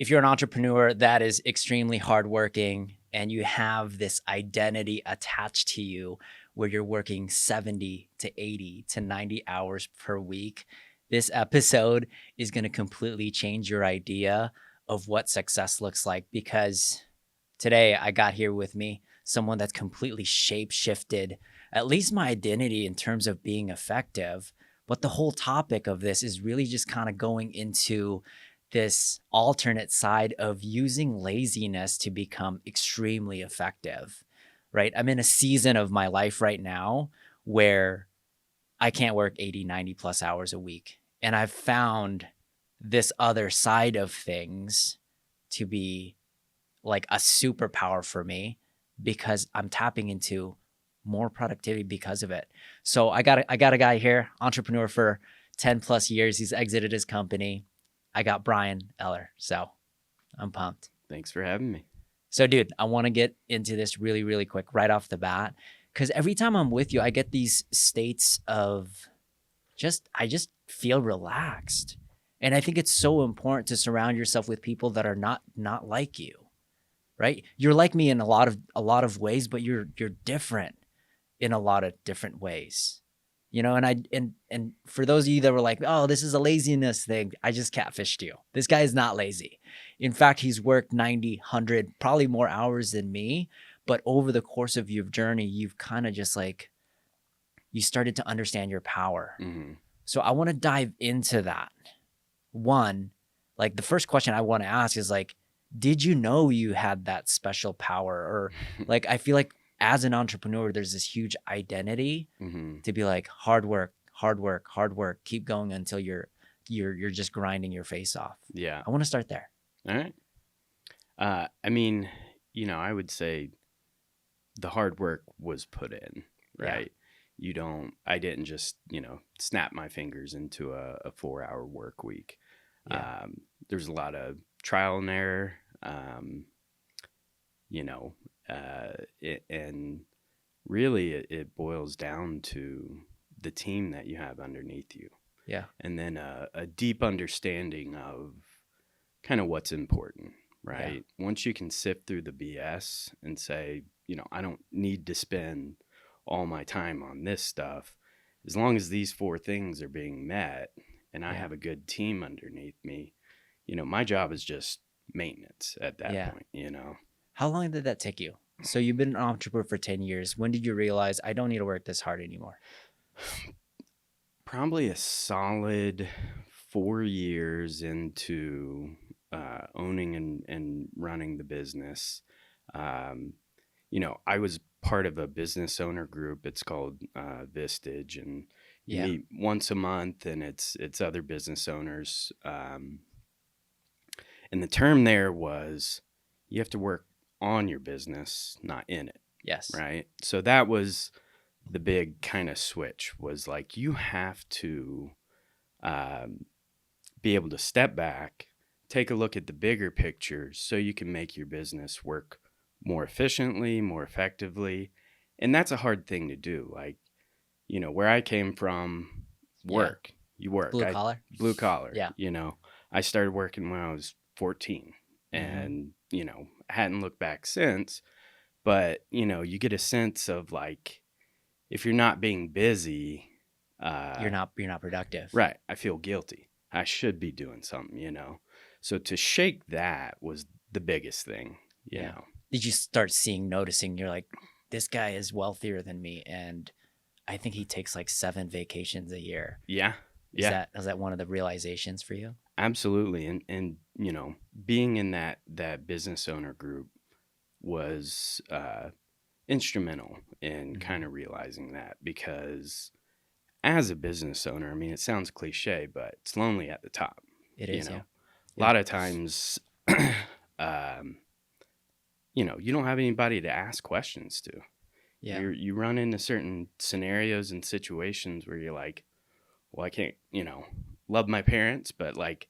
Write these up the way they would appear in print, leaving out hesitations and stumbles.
if you're an entrepreneur that is extremely hardworking and you have this identity attached to you where you're working 70 to 80 to 90 hours per week, this episode is going to completely change your idea of what success looks like, because today I got here with me someone that's completely shape-shifted at least my identity in terms of being effective. But the whole topic of this is really just kind of going into this alternate side of using laziness to become extremely effective, right? I'm in a season of my life right now where I can't work 80, 90 plus hours a week. And I've found this other side of things to be like a superpower for me because I'm tapping into more productivity because of it. So I got a guy here, entrepreneur for 10 plus years. He's exited his company. I got Brian Eller. So I'm pumped. Thanks for having me. So dude, I want to get into this really, really quick right off the bat, because every time I'm with you, I get these states of I just feel relaxed. And I think it's so important to surround yourself with people that are not like you, right? You're like me in a lot of ways, but you're different in a lot of different ways, you know? And for those of you that were like, oh, this is a laziness thing, I just catfished you. This guy is not lazy. In fact, he's worked 90, 100, probably more hours than me. But over the course of your journey, you've kind of just like, you started to understand your power. Mm-hmm. So I want to dive into that. One, like the first question I want to ask is like, did you know you had that special power? Or like, I feel like as an entrepreneur, there's this huge identity to be like hard work, keep going until you're just grinding your face off. Yeah. I want to start there. All right. I mean, I would say the hard work was put in, right? Yeah. I didn't just, snap my fingers into a 4-hour work week. Yeah. There's a lot of trial and error, and really it boils down to the team that you have underneath you. Yeah. And then a deep understanding of kind of what's important, right? Yeah. Once you can sift through the BS and say, I don't need to spend all my time on this stuff, as long as these 4 things are being met and I have a good team underneath me, my job is just maintenance at that point, How long did that take you? So you've been an entrepreneur for 10 years. When did you realize I don't need to work this hard anymore? Probably a solid 4 years into owning and running the business. I was part of a business owner group. It's called Vistage, and you meet once a month, and it's other business owners. And the term there was you have to work on your business, not in it. Yes. Right. So that was the big kind of switch, was like you have to be able to step back, take a look at the bigger picture so you can make your business work more efficiently, more effectively. And that's a hard thing to do. Like, where I came from, work. Yeah. You work. Blue collar. Yeah. I started working when I was 14 and, hadn't looked back since. But, you get a sense of like, if you're not being busy, you're not productive. Right. I feel guilty. I should be doing something, So to shake that was the biggest thing, you know. Did you start noticing, you're like, this guy is wealthier than me, and I think he takes like 7 vacations a year. Yeah. Is that one of the realizations for you? Absolutely. And being in that business owner group was instrumental in kind of realizing that, because as a business owner, I mean, it sounds cliche, but it's lonely at the top. It is, A lot of times, you don't have anybody to ask questions to. Yeah. You run into certain scenarios and situations where you're like, well, I can't, love my parents, but like,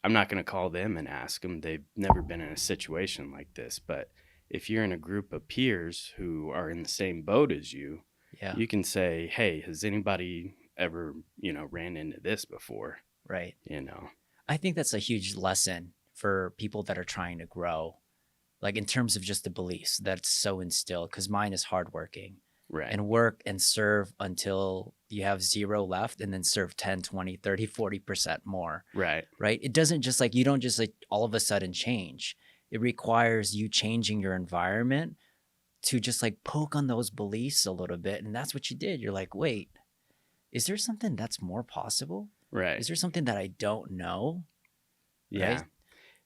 I'm not going to call them and ask them. They've never been in a situation like this. But if you're in a group of peers who are in the same boat as you, you can say, hey, has anybody ever, ran into this before? Right. You know? I think that's a huge lesson for people that are trying to grow, like in terms of just the beliefs that's so instilled? Because mine is hardworking. Right. And work and serve until you have zero left, and then serve 10, 20, 30, 40% more. Right. Right. It doesn't just like, you don't just like all of a sudden change. It requires you changing your environment to just like poke on those beliefs a little bit. And that's what you did. You're like, wait, is there something that's more possible? Right. Is there something that I don't know? Yeah. Right?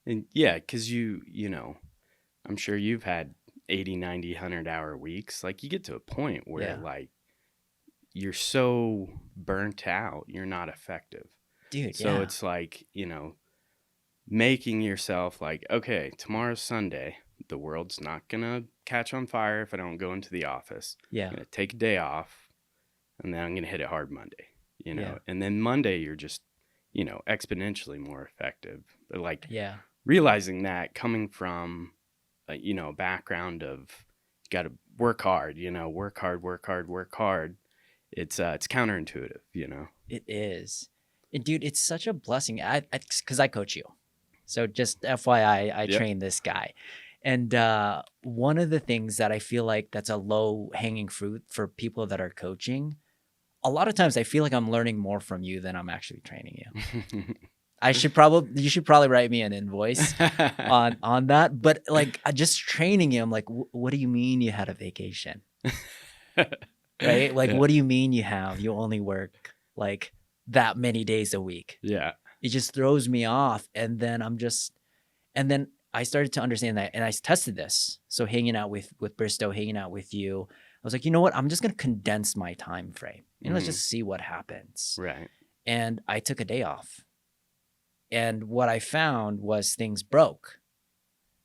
And yeah, because you know, I'm sure you've had 80, 90, 100-hour weeks. Like you get to a point where like you're so burnt out, you're not effective. Dude, so it's like, you know, making yourself like, okay, tomorrow's Sunday. The world's not going to catch on fire if I don't go into the office. Yeah. I'm going to take a day off, and then I'm going to hit it hard Monday, you know. Yeah. And then Monday you're just, you know, exponentially more effective. But like realizing that coming from you know, a background of you got to work hard, you know, work hard. It's counterintuitive, you know. It is. And dude, it's such a blessing. Because I coach you. So just FYI, I train this guy. And one of the things that I feel like that's a low hanging fruit for people that are coaching, a lot of times I feel like I'm learning more from you than I'm actually training you. you should probably write me an invoice on that. But like just training you, I'm like, what do you mean you had a vacation? Right? Like, what do you mean you only work like that many days a week? Yeah. It just throws me off. And then I started to understand that, and I tested this. So hanging out with Bristow, hanging out with you, I was like, you know what? I'm just going to condense my time frame and let's just see what happens. Right. And I took a day off. And what I found was things broke.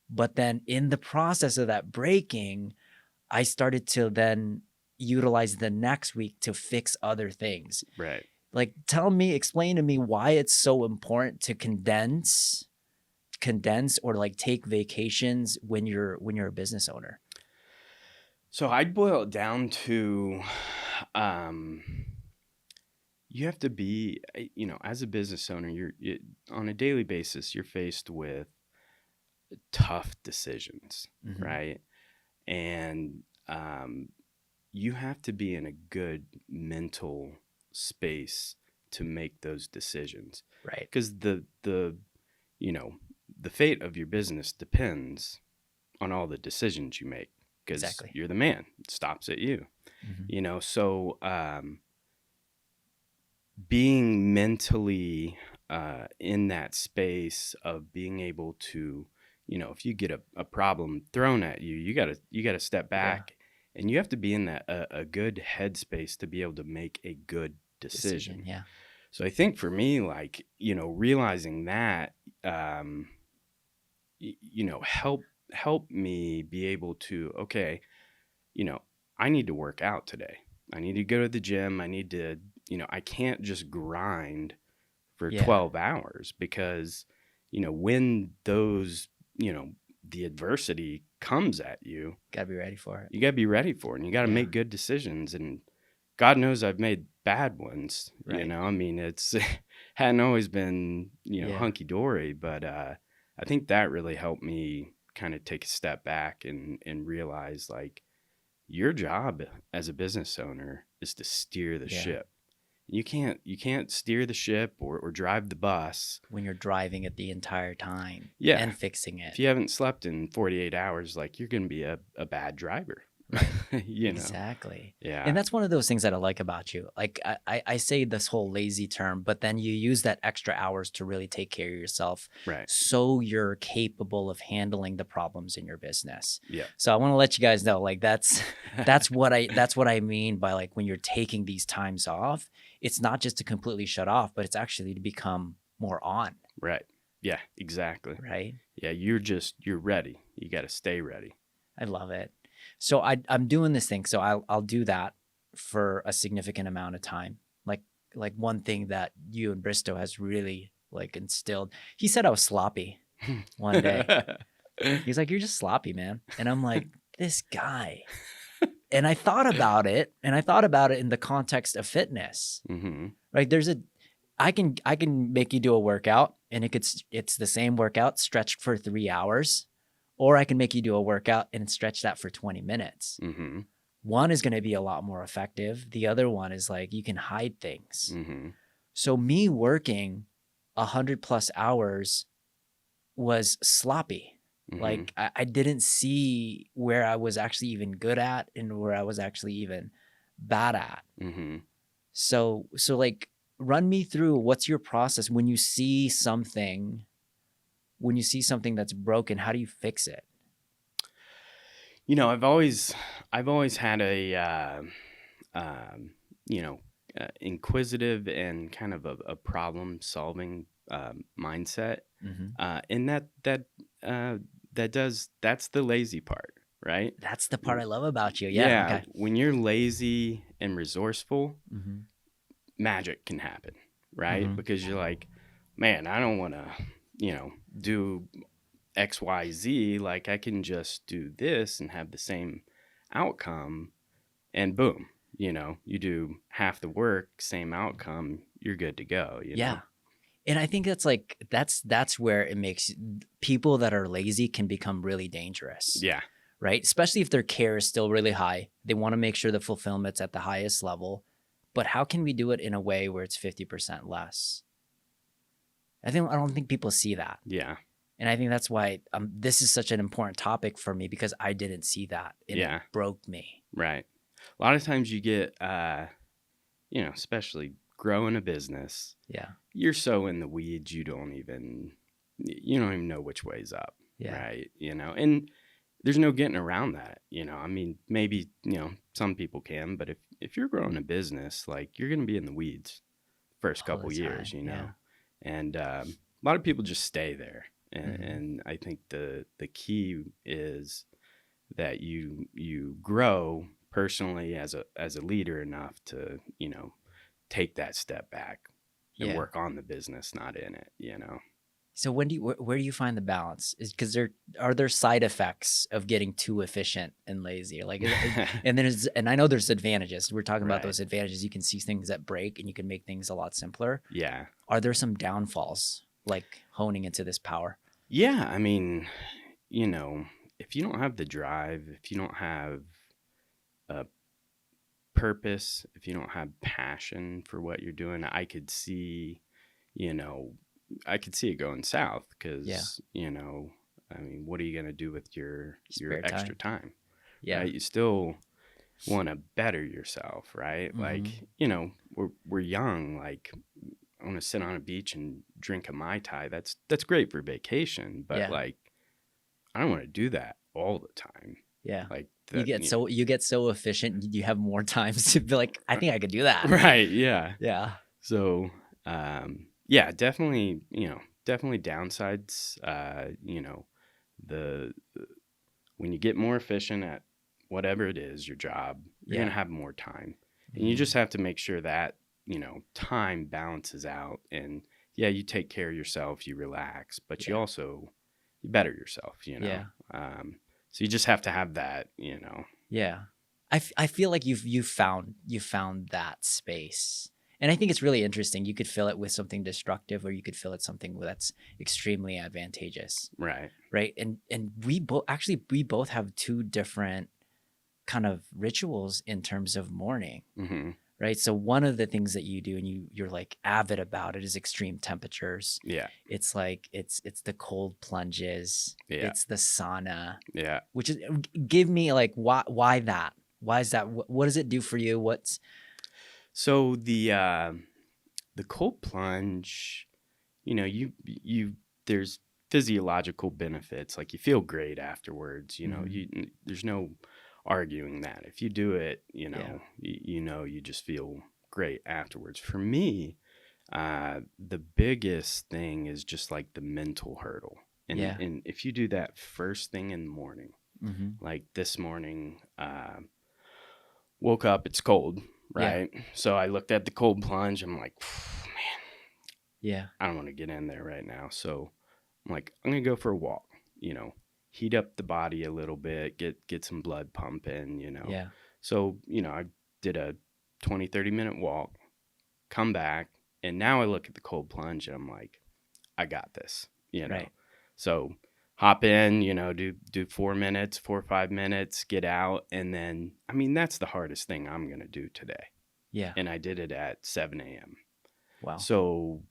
But then in the process of that breaking, I started to then utilize the next week to fix other things. Right. Like, explain to me why it's so important to condense or like take vacations when you're a business owner. So I'd boil it down to, you have to be, you know, as a business owner, you're on a daily basis, you're faced with tough decisions, right? And you have to be in a good mental space to make those decisions, right? Because the you know, the fate of your business depends on all the decisions you make, because you're the man. It stops at you. You know, so being mentally in that space of being able to, you know, if you get a problem thrown at you, you gotta step back, and you have to be in that a good headspace to be able to make a good decision. Yeah. So I think for me, like, you know, realizing that, you know, help me be able to, okay, you know, I need to work out today. I need to go to the gym. I need to, you know, I can't just grind for 12 hours, because, you know, when those, you know, the adversity comes at you, gotta be ready for it. You gotta be ready for it, and you gotta make good decisions. And God knows I've made bad ones. You know, I mean, it's hadn't always been, you know, hunky dory, but I think that really helped me kind of take a step back and realize, like, your job as a business owner is to steer the ship. You can't steer the ship or drive the bus when you're driving it the entire time and fixing it. If you haven't slept in 48 hours, like, you're going to be a bad driver. You know? Exactly. Yeah. And that's one of those things that I like about you. Like, I say this whole lazy term, but then you use that extra hours to really take care of yourself. Right. So you're capable of handling the problems in your business. Yeah. So I want to let you guys know, like, that's what I mean by, like, when you're taking these times off, it's not just to completely shut off, but it's actually to become more on. Right. Yeah, exactly. Right. Yeah. You're ready. You got to stay ready. I love it. So I'm doing this thing. So I'll do that for a significant amount of time. Like one thing that you and Bristow has really, like, instilled. He said I was sloppy one day. He's like, you're just sloppy, man. And I'm like, this guy. And I thought about it in the context of fitness. Mm-hmm. Right? I can make you do a workout, and it's the same workout stretched for 3 hours, or I can make you do a workout and stretch that for 20 minutes. Mm-hmm. One is going to be a lot more effective. The other one is like you can hide things. Mm-hmm. So me working 100+ hours was sloppy. Mm-hmm. Like I didn't see where I was actually even good at and where I was actually even bad at. Mm-hmm. So like run me through what's your process when you see something that's broken, how do you fix it? I've always had a um, inquisitive and kind of a problem solving mindset, Mm-hmm. and that's the lazy part, right? That's the part I love about you. Yeah. Yeah, Okay. when you're lazy and resourceful, Mm-hmm. magic can happen, right? Mm-hmm. Because you're like, man, I don't want to, do XYZ. Like, I can just do this and have the same outcome, and boom, you do half the work, same outcome, you're good to go, Yeah. And I think that's where it makes people that are lazy can become really dangerous, Yeah. right? Especially if their care is still really high. They want to make sure the fulfillment's at the highest level. But how can we do it in a way where it's 50% less? I don't think people see that. Yeah. And I think that's why this is such an important topic for me, because I didn't see that and Yeah. it broke me. Right. A lot of times you get, especially growing a business, Yeah. you're so in the weeds, you don't even know which way's up. Yeah. Right. And there's no getting around that. I mean, maybe, some people can, but if you're growing a business, like, you're going to be in the weeds first All the couple years, time, yeah. and a lot of people just stay there. And, Mhm. and I think the key is that you grow personally as a leader enough to, take that step back and Yeah. work on the business, not in it, So where do you find the balance? Is because are there side effects of getting too efficient and lazy? Like, and I know there's advantages. We're talking about Right. those advantages. You can see things that break, and you can make things a lot simpler. Yeah. Are there some downfalls, like honing into this power? Yeah. I mean, if you don't have the drive, if you don't have a purpose, if you don't have passion for what you're doing, I could see it going south, because, I mean, what are you going to do with your Spare extra time? Yeah. Right? You still want to better yourself, right? Mhm. Like, we're young. Like, I want to sit on a beach and drink a Mai Tai. That's great for vacation, but Yeah. like, I don't want to do that all the time. Yeah. Like, You get so efficient, you have more times to be like, I think I could do that. right. Yeah. Yeah. So, yeah, definitely, definitely downsides. The when you get more efficient at whatever it is, your job, you're Yeah. gonna have more time, and you just have to make sure that time balances out. And yeah, you take care of yourself, you relax, but you also you better yourself. Yeah. So you just have to have that. Yeah. I feel like you've found that space. And I think it's really interesting. You could fill it with something destructive, or you could fill it something that's extremely advantageous. Right. Right. And we both have two different kind of rituals in terms of mourning. Mm-hmm. Right. So one of the things that you do, and you're like avid about it, is extreme temperatures. Yeah. It's like it's the cold plunges. Yeah. It's the sauna. Yeah. Which is, give me like why that? Why is that? What does it do for you? So the cold plunge, you there's physiological benefits. Like, you feel great afterwards. There's no arguing that. If you do it, you just feel great afterwards. For me, the biggest thing is just like the mental hurdle. And if you do that first thing in the morning, like this morning, woke up, it's cold, right? Yeah. So I looked at the cold plunge. I'm like, man, yeah, I don't want to get in there right now. So I'm like, I'm going to go for a walk, heat up the body a little bit, get some blood pumping, Yeah. So, I did a 20, 30-minute walk, come back, And now I look at the cold plunge and I'm like, I got this, you know? Right. So hop in, you know, do 4 minutes, 4 or 5 minutes, get out. And then, I mean, that's the hardest thing I'm going to do today. Yeah. And I did it at 7 a.m. Wow. So,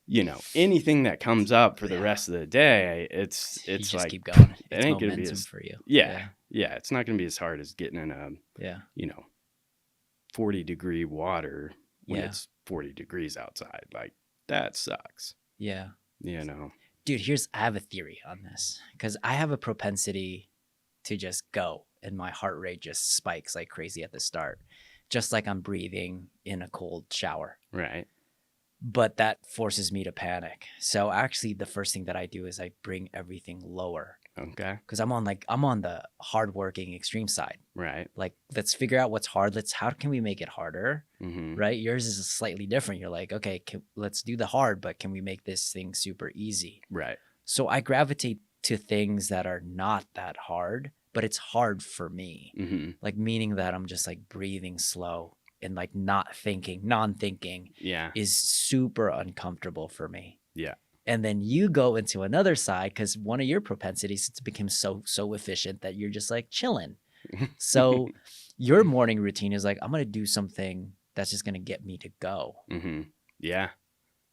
you know, anything that comes up for the rest of the day, it's you just like, keep going. it It's ain't going to be momentum as, for you. yeah. It's not going to be as hard as getting in a, Yeah. you know, 40-degree water when Yeah. it's 40 degrees outside. Like, that sucks. Yeah. You know? Dude, I have a theory on this because I have a propensity to just go and my heart rate just spikes like crazy at the start, just like I'm breathing in a cold shower. Right. But that forces me to panic. So actually the first thing that I do is I bring everything lower. Okay. Because I'm on the hardworking extreme side. Right. Like, let's figure out what's hard. How can we make it harder? Mm-hmm. Right? Yours is slightly different. You're like, okay, let's do the hard, but can we make this thing super easy? Right. So I gravitate to things that are not that hard, but it's hard for me. Mm-hmm. Like, meaning that I'm just like breathing slow and like non-thinking Yeah. is super uncomfortable for me. Yeah. And then you go into another side because one of your propensities is to become so efficient that you're just like chilling. So your morning routine is like, I'm going to do something that's just going to get me to go. Mm-hmm. Yeah.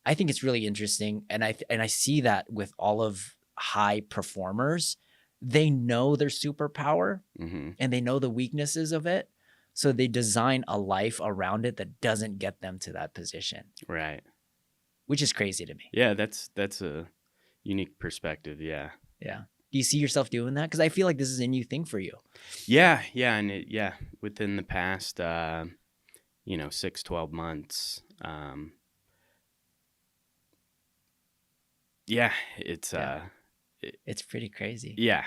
I think it's really interesting. And I see that with all of high performers. They know their superpower Mm-hmm. and they know the weaknesses of it. So they design a life around it that doesn't get them to that position. Right. Which is crazy to me. Yeah, that's a unique perspective. Yeah. Yeah. Do you see yourself doing that? Because I feel like this is a new thing for you. Yeah. And within the past, 6-12 months, it's it's pretty crazy. Yeah.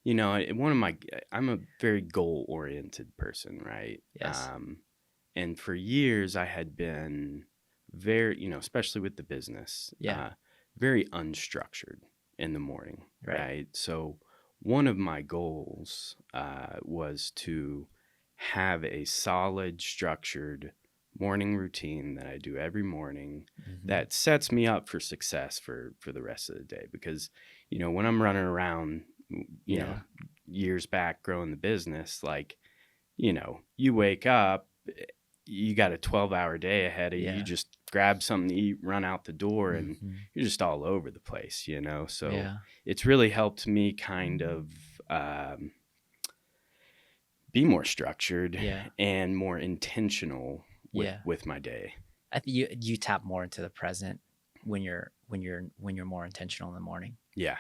You know, I'm a very goal oriented person, right? Yes. And for years I had been very, especially with the business, very unstructured in the morning, right? So one of my goals was to have a solid, structured morning routine that I do every morning that sets me up for success for the rest of the day. Because, when I'm running around, years back growing the business, like, you wake up, you got a 12-hour day ahead of you. You just grab something to eat, run out the door, and you're just all over the place, So it's really helped me kind of be more structured and more intentional with my day. I think you tap more into the present when you're more intentional in the morning. Yeah.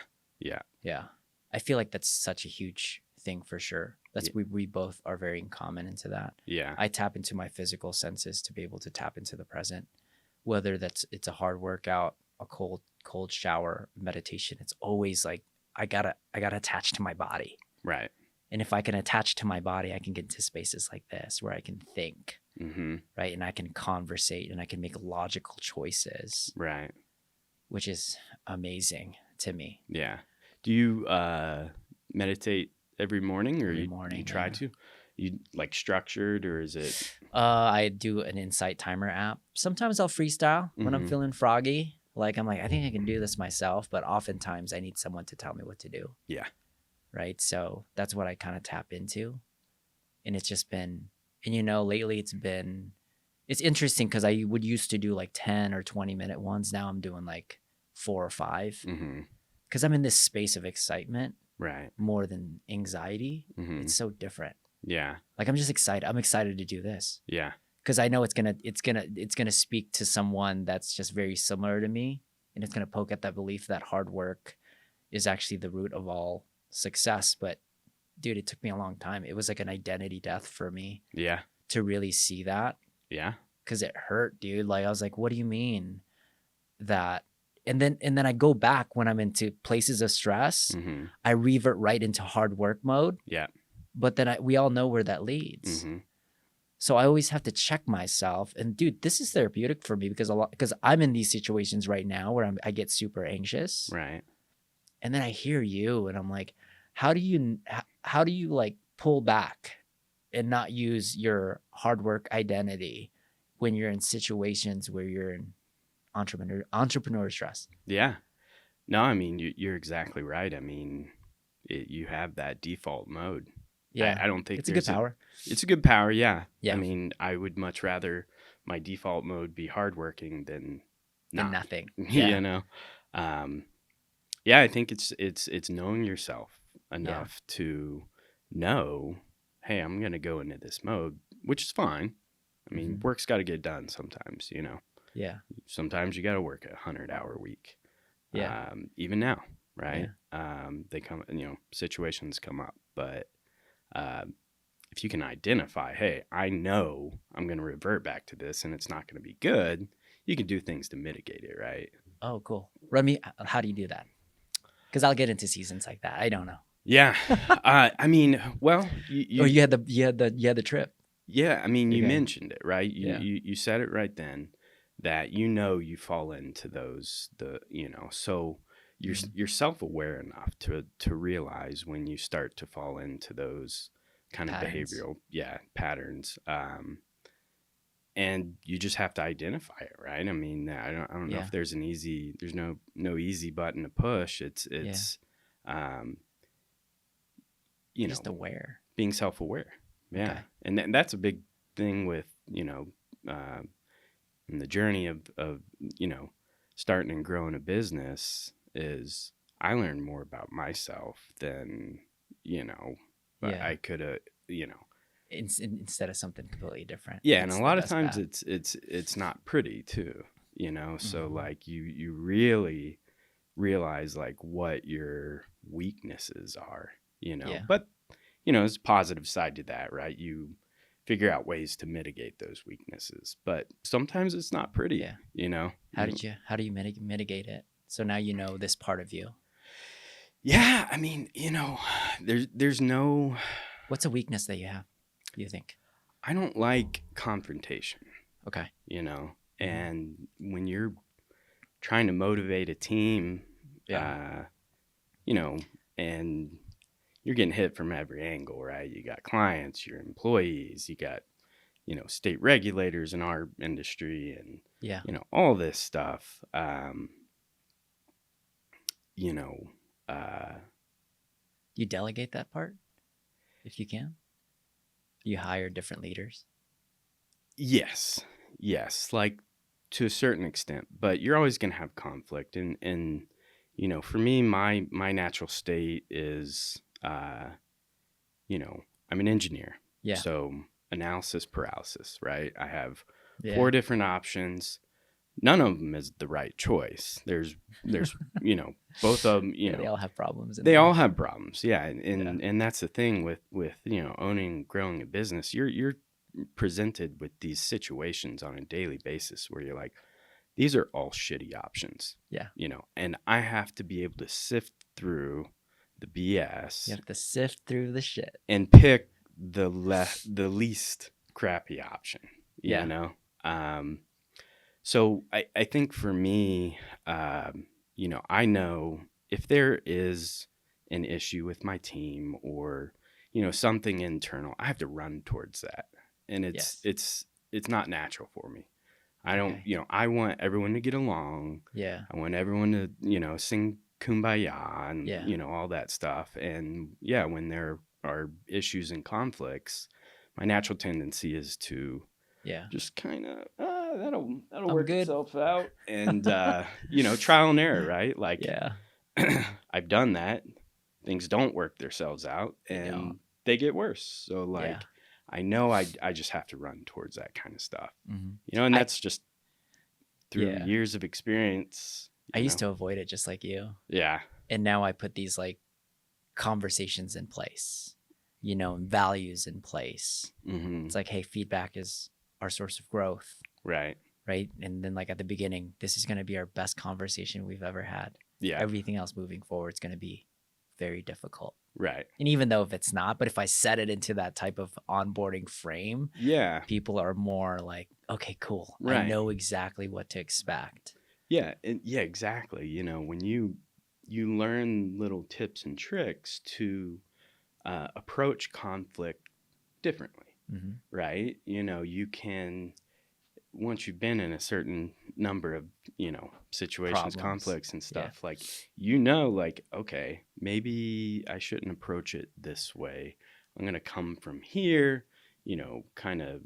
I feel like that's such a huge thing for sure. We both are very in common into that. Yeah. I tap into my physical senses to be able to tap into the present, whether it's a hard workout, a cold shower, meditation. It's always like I gotta attach to my body. Right. And if I can attach to my body, I can get into spaces like this where I can think, right? And I can conversate and I can make logical choices. Right. Which is amazing to me. Yeah. Do you meditate every morning, or every you morning, you try to? You like structured, or is it? I do an Insight timer app. Sometimes I'll freestyle when I'm feeling froggy. Like I'm like, I think I can do this myself, but oftentimes I need someone to tell me what to do. Yeah. Right. So that's what I kind of tap into. And it's just been, and lately it's interesting because I would used to do like 10 or 20-minute ones. Now I'm doing like 4 or 5 because I'm in this space of excitement. Right. More than anxiety. It's so different. Yeah. Like I'm just excited. I'm excited to do this. Yeah. Because I know it's gonna speak to someone that's just very similar to me, and it's gonna poke at that belief that hard work is actually the root of all success. But dude, it took me a long time. It was like an identity death for me. Yeah. To really see that. Yeah. Because it hurt, dude. Like I was like, what do you mean that? And then I go back when I'm into places of stress. I revert right into hard work mode. Yeah. But then we all know where that leads. So I always have to check myself. And dude, this is therapeutic for me because I'm in these situations right now where I get super anxious. Right. And then I hear you and I'm like, how do you like pull back and not use your hard work identity when you're in situations where you're in entrepreneur stress. Yeah. No, I mean, you're exactly right. I mean, you have that default mode. Yeah. I don't think it's a good power. It's a good power. Yeah. Yeah. I mean, I would much rather my default mode be hardworking than nothing. Yeah. Yeah. You know? Yeah, I think it's knowing yourself enough to know, hey, I'm going to go into this mode, which is fine. I mean, work's got to get done sometimes, you know? Yeah. Sometimes you got to work a 100-hour week. Yeah. Even now, right? They come, you know, situations come up, but if you can identify, hey, I know I'm going to revert back to this and it's not going to be good, you can do things to mitigate it, right? Oh, cool. Remy, how do you do that? Because I'll get into seasons like that. I don't know. Yeah. I mean, well, you had the trip. Yeah. I mean, you mentioned it, right? Yeah. You said it right then that, you know, you fall into those, you know, so you're self-aware enough to realize when you start to fall into those kind of behavioral patterns. And you just have to identify it, right? I mean, I don't know if there's no easy button to push. It's you know, just aware, being self-aware. Yeah. Okay. And that's a big thing with, you know, in the journey of, you know, starting and growing a business is I learned more about myself than, you know, I could have, you know, instead of something completely different. Yeah. And a lot of times it's not pretty too, you know? So like you really realize like what your weaknesses are, you know, but you know, there's a positive side to that, right? You figure out ways to mitigate those weaknesses, but sometimes it's not pretty, you know? How do you mitigate it? So now you know this part of you. Yeah. I mean, you know, there's no. What's a weakness that you have, you think? I don't like confrontation. Okay. You know, and when you're trying to motivate a team, you know, and you're getting hit from every angle, right? You got clients, your employees, you got, you know, state regulators in our industry and, you know, all this stuff. You know, you delegate that part if you can? You hire different leaders? Yes, like to a certain extent, but you're always going to have conflict. And, you know, for me, my natural state is, you know, I'm an engineer. Yeah. So analysis paralysis, right? I have 4 different options. None of them is the right choice. There's, you know, both of them, you know, they all have problems. They all have problems. Yeah. And that's the thing with, you know, owning, growing a business, you're presented with these situations on a daily basis where you're like, these are all shitty options. Yeah. You know, and I have to be able to sift through the BS. You have to sift through the shit and pick the least crappy option, you know? So I think for me, you know, I know if there is an issue with my team or, you know, something internal, I have to run towards that. And it's not natural for me. I don't, you know, I want everyone to get along. Yeah. I want everyone to, you know, sing Kumbaya and, you know, all that stuff. And when there are issues and conflicts, my natural tendency is to just kind of, that'll work itself out. And, you know, trial and error, right? Like, I've done that. Things don't work themselves out and they get worse. So like, I know I just have to run towards that kind of stuff, you know, and that's just through years of experience. I used to avoid it just like you. Yeah. And now I put these like conversations in place, you know, values in place. It's like, hey, feedback is our source of growth. Right. Right. And then like at the beginning, this is going to be our best conversation we've ever had. Yeah. Everything else moving forward is going to be very difficult. Right. And even though if it's not, but if I set it into that type of onboarding frame, people are more like, okay, cool. Right. I know exactly what to expect. Yeah. And exactly. You know, when you learn little tips and tricks to approach conflict differently, right? You know, you can, once you've been in a certain number of, situations, Problems. conflicts and Yeah. stuff, like, like, okay, maybe I shouldn't approach it this way. I'm going to come from here, kind of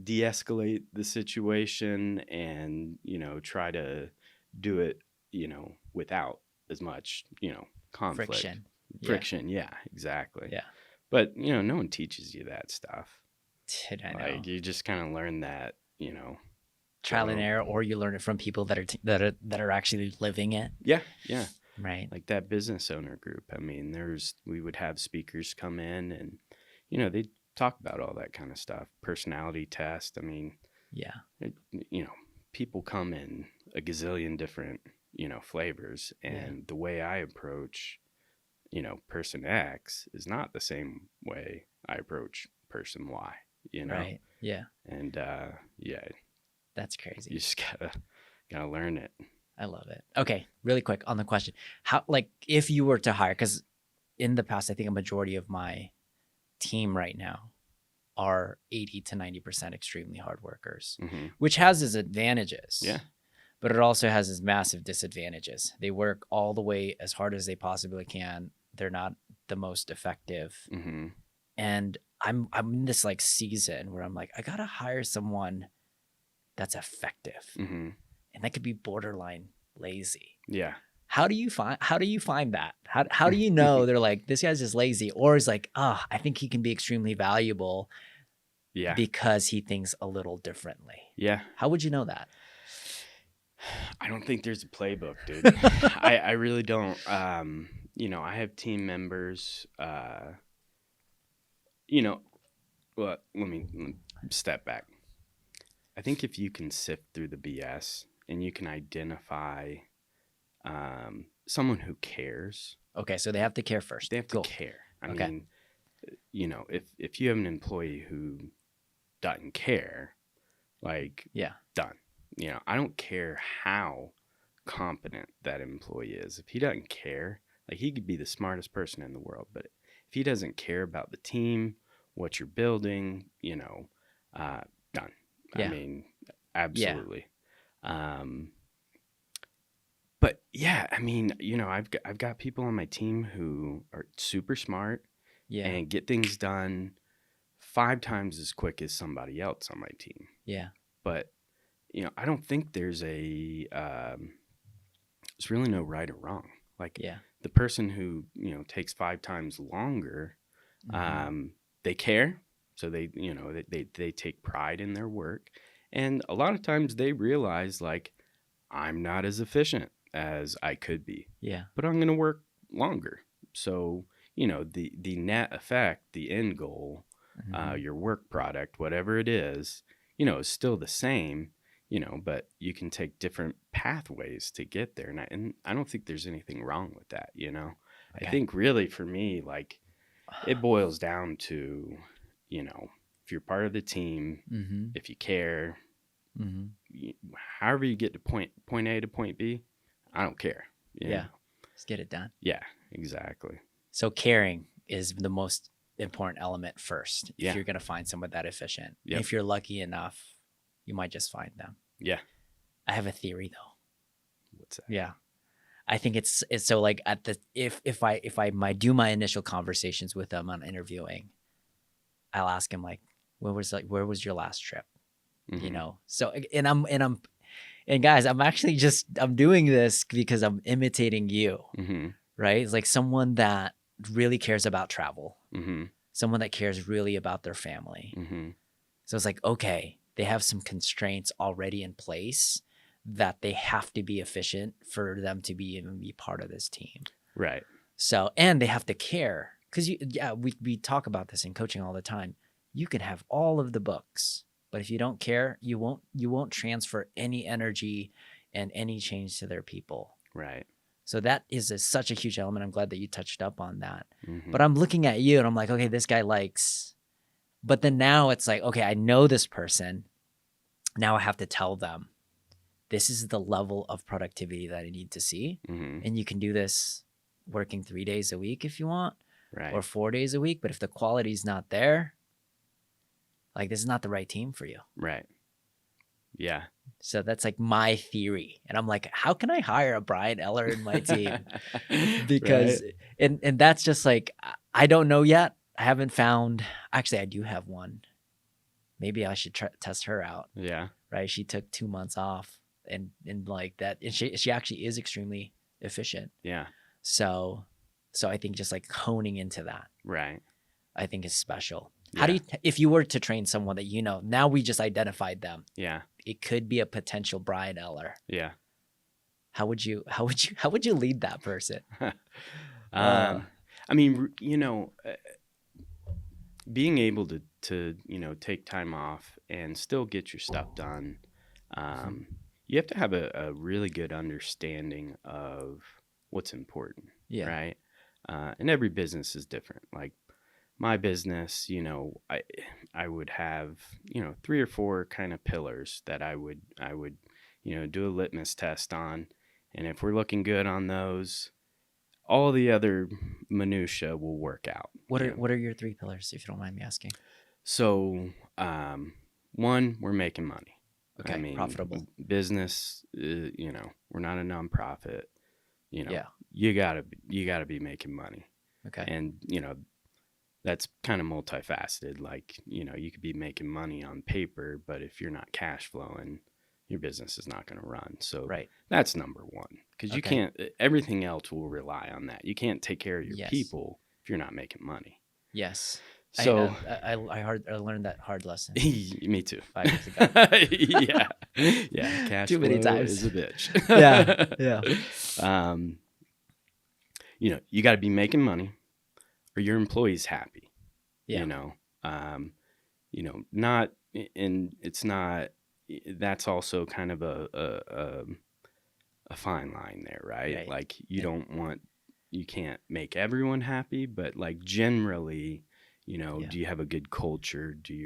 de-escalate the situation and, try to do it, without as much, conflict, friction. Yeah, exactly. Yeah. But, no one teaches you that stuff. Did I know? Like, you just kind of learn that, trial and error, or you learn it from people that are actually living it. Yeah. Right. Like that business owner group. I mean, we would have speakers come in and, they talk about all that kind of stuff. Personality test. I mean, yeah, people come in a gazillion different, flavors, and the way I approach, person X is not the same way I approach person Y, Right. Yeah. And, yeah. That's crazy. You just gotta learn it. I love it. Okay, really quick on the question. How, like, if you were to hire, because in the past, I think a majority of my team right now are 80 to 90% extremely hard workers, which has its advantages. Yeah. But it also has its massive disadvantages. They work all the way as hard as they possibly can. They're not the most effective. And I'm in this like season where I'm like, I gotta hire someone that's effective, and that could be borderline lazy. Yeah. How do you find that? How do you know they're like, this guy's just lazy, or is like, I think he can be extremely valuable, because he thinks a little differently. Yeah. How would you know that? I don't think there's a playbook, dude. I really don't. I have team members. Well, let me step back. I think if you can sift through the BS and you can identify someone who cares. Okay, so they have to care first. They have to care. I mean, if you have an employee who doesn't care, like, done. I don't care how competent that employee is. If he doesn't care, like, he could be the smartest person in the world, but if he doesn't care about the team, what you're building, done. I mean, absolutely. But yeah, I mean, I've got people on my team who are super smart and get things done 5 times as quick as somebody else on my team. Yeah. But, I don't think there's there's really no right or wrong. Like, the person who, takes 5 times longer, they care. So they take pride in their work. And a lot of times they realize, like, I'm not as efficient as I could be. Yeah. But I'm going to work longer. So, the net effect, the end goal, your work product, whatever it is still the same, but you can take different pathways to get there. And I don't think there's anything wrong with that, Okay. I think really for me, like, it boils down to, if you're part of the team, if you care, however you get to point A to point B, I don't care. Just get it done. Yeah, exactly. So caring is the most important element first. If you're going to find someone that efficient. Yep. If you're lucky enough, you might just find them. Yeah. I have a theory though. What's that? Yeah. I think it's so, like, if I might do my initial conversations with them on interviewing, I'll ask him, like, where was your last trip? So, and guys, I'm doing this because I'm imitating you, right? It's like someone that really cares about travel, someone that cares really about their family. So it's like, okay, they have some constraints already in place that they have to be efficient for them to even be part of this team. Right. So, and they have to care, because we talk about this in coaching all the time. You can have all of the books, but if you don't care, you won't transfer any energy and any change to their people. Right. So that is such a huge element. I'm glad that you touched up on that. But I'm looking at you and I'm like, okay, this guy likes, but then now it's like, okay, I know this person. Now I have to tell them, this is the level of productivity that I need to see. And you can do this working 3 days a week if you want, or 4 days a week. But if the quality is not there, like, this is not the right team for you. Right. Yeah. So that's like my theory. And I'm like, how can I hire a Brian Eller in my team? Right. Because and that's just like, I don't know yet. I haven't found, actually I do have one. Maybe I should test her out. Yeah. Right. She took 2 months off and like that. And she actually is extremely efficient. Yeah. So I think just like honing into that, Right. I think is special. Yeah. How do you, if you were to train someone that, now we just identified them, Yeah. it could be a potential Brian Eller. Yeah. How would you lead that person? I mean, being able to take time off and still get your stuff done, you have to have a really good understanding of what's important, Yeah. right? And every business is different. Like my business, I would have 3 or 4 kind of pillars that I would do a litmus test on, and if we're looking good on those, all the other minutia will work out. What are your 3 pillars, if you don't mind me asking? So, one, we're making money. Okay, I mean, profitable business. We're not a nonprofit. Yeah. You gotta be making money. Okay. And that's kind of multifaceted. Like you could be making money on paper, but if you're not cash flowing, your business is not going to run. So Right. that's number one, because you Okay. can't. Everything else will rely on that. You can't take care of your Yes. people if you're not making money. Yes. So I learned that hard lesson me too. 5 years ago. Yeah. Cash Too many flow times. is a bitch. Yeah. You got to be making money, or your employees happy. Yeah. Not, and it's not. That's also kind of a fine line there, right? Like you can't make everyone happy, but like generally, do you have a good culture? Does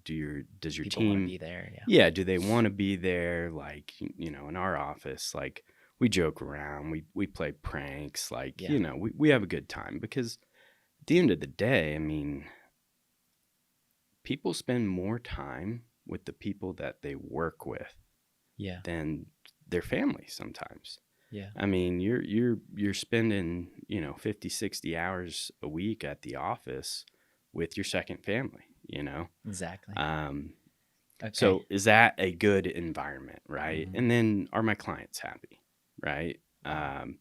your People team want to be there? Yeah. Yeah, do they want to be there? Like, in our office, like we joke around, we play pranks, like, we have a good time, because at the end of the day, I mean, people spend more time with the people that they work with than their family sometimes. Yeah. I mean, you're spending, 50, 60 hours a week at the office with your second family, Exactly. Okay. So is that a good environment, right? Mm-hmm. And then are my clients happy, right? And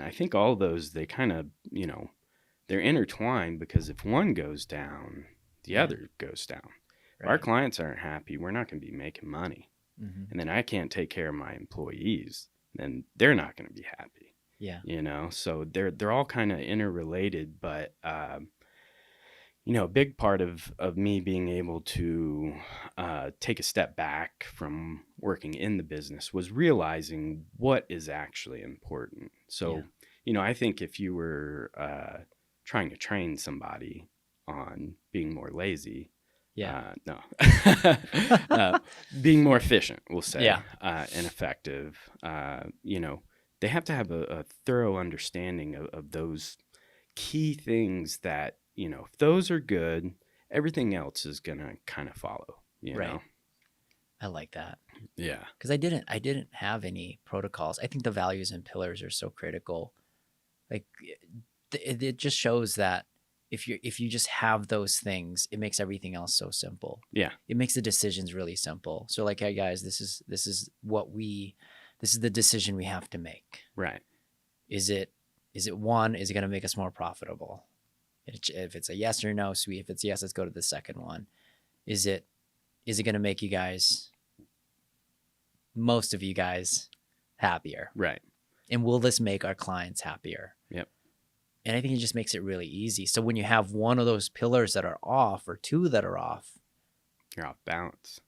I think all those, they kind of, they're intertwined, because if one goes down, the other goes down. Right. If our clients aren't happy, we're not going to be making money. Mm-hmm. And then I can't take care of my employees, then they're not going to be happy. Yeah. So they're all kind of interrelated, but a big part of me being able to take a step back from working in the business was realizing what is actually important. So, I think if you were trying to train somebody on being more lazy, no, being more efficient, we'll say, and effective, they have to have a thorough understanding of those key things that, if those are good, everything else is going to kind of follow, Right. I like that. Yeah. Because I didn't have any protocols. I think the values and pillars are so critical. Like it just shows that if you just have those things, it makes everything else so simple. Yeah. It makes the decisions really simple. So like, hey guys, this is the decision we have to make. Right. Is it one, is it going to make us more profitable? If it's a yes or no, sweet. If it's yes, let's go to the second one. Is it going to make you guys, most of you guys, happier? Right. And will this make our clients happier? Yep. And I think it just makes it really easy. So when you have one of those pillars that are off, or 2 that are off, you're off balance.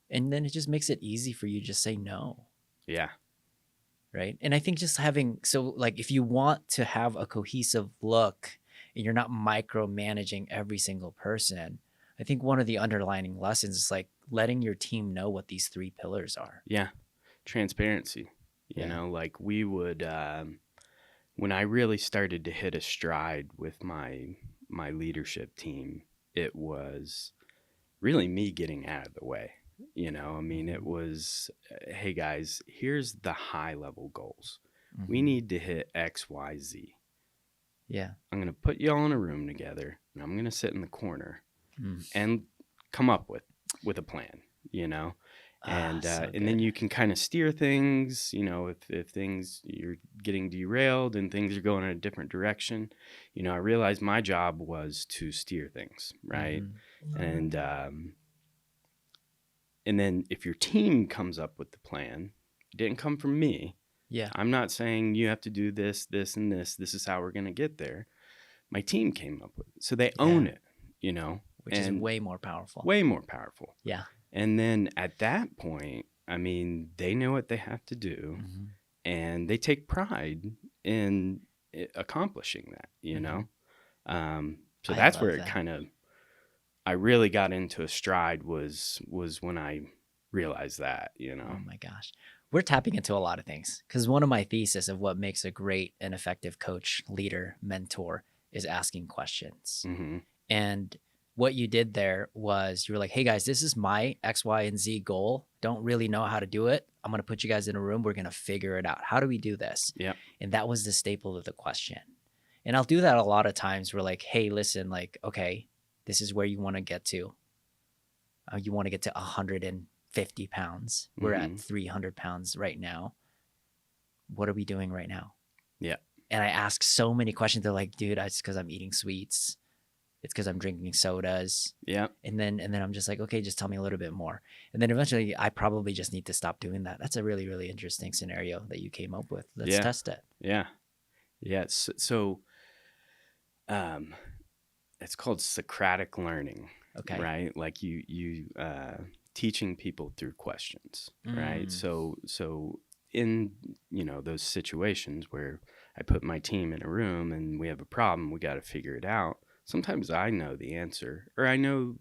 And then it just makes it easy for you to just say no. Yeah. Right. And I think just having, so like if you want to have a cohesive look and you're not micromanaging every single person, I think one of the underlining lessons is like letting your team know what these 3 pillars are. Yeah. Transparency. Like we would, when I really started to hit a stride with my leadership team, it was, really me getting out of the way. I mean, it was, hey guys, here's the high level goals. We need to hit X, Y, Z. Yeah. I'm going to put you all in a room together, and I'm going to sit in the corner and come up with a plan, and then you can kind of steer things, if things, you're getting derailed and things are going in a different direction. I realized my job was to steer things, right? And then if your team comes up with the plan, it didn't come from me. Yeah. I'm not saying you have to do this, this, and this. This is how we're going to get there. My team came up with it. So they own it, Which is way more powerful. Way more powerful. Yeah. And then at that point, I mean, they know what they have to do, and they take pride in accomplishing that, So that's where it kind of, I really got into a stride was when I realized that, Oh my gosh. We're tapping into a lot of things, because one of my thesis of what makes a great and effective coach, leader, mentor is asking questions. And what you did there was you were like, hey guys, this is my X, Y, and Z goal. Don't really know how to do it. I'm going to put you guys in a room. We're going to figure it out. How do we do this? Yeah. And that was the staple of the question. And I'll do that a lot of times. We're like, hey, listen, like, okay, this is where you want to get to. You want to get to 150 pounds. We're at 300 pounds right now. What are we doing right now? Yeah. And I ask so many questions. They're like, dude, it's because I'm eating sweets. It's because I'm drinking sodas. Yeah. And then I'm just like, okay, just tell me a little bit more. And then eventually I probably just need to stop doing that. That's a really, really interesting scenario that you came up with. Let's test it. Yeah. Yeah. So it's called Socratic learning. Okay. Right? Like you teaching people through questions, right? So in, those situations where I put my team in a room and we have a problem, we got to figure it out. Sometimes I know the answer, or I know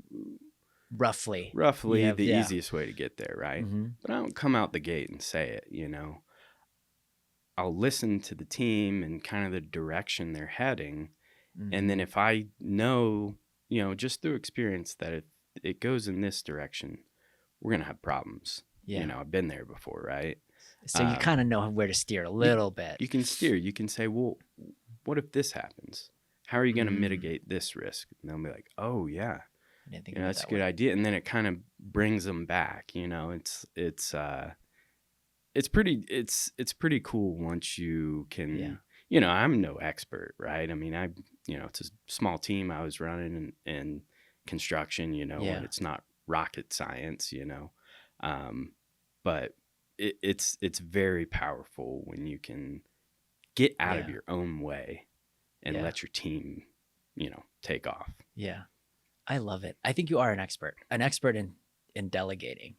roughly the easiest way to get there, right? But I don't come out the gate and say it, I'll listen to the team and kind of the direction they're heading. And then if I know, just through experience that it goes in this direction, we're going to have problems. Yeah. I've been there before, right? So you kind of know where to steer a little bit. You can steer. You can say, well, what if this happens? How are you going to mitigate this risk? And they'll be like, oh, yeah. I didn't think that's a good idea. And then it kind of brings them back. It's pretty cool once you can, I'm no expert, right? I mean, it's a small team I was running in construction, and it's not rocket science, but it's very powerful when you can get out of your own way and let your team, take off. Yeah. I love it. I think you are an expert in delegating.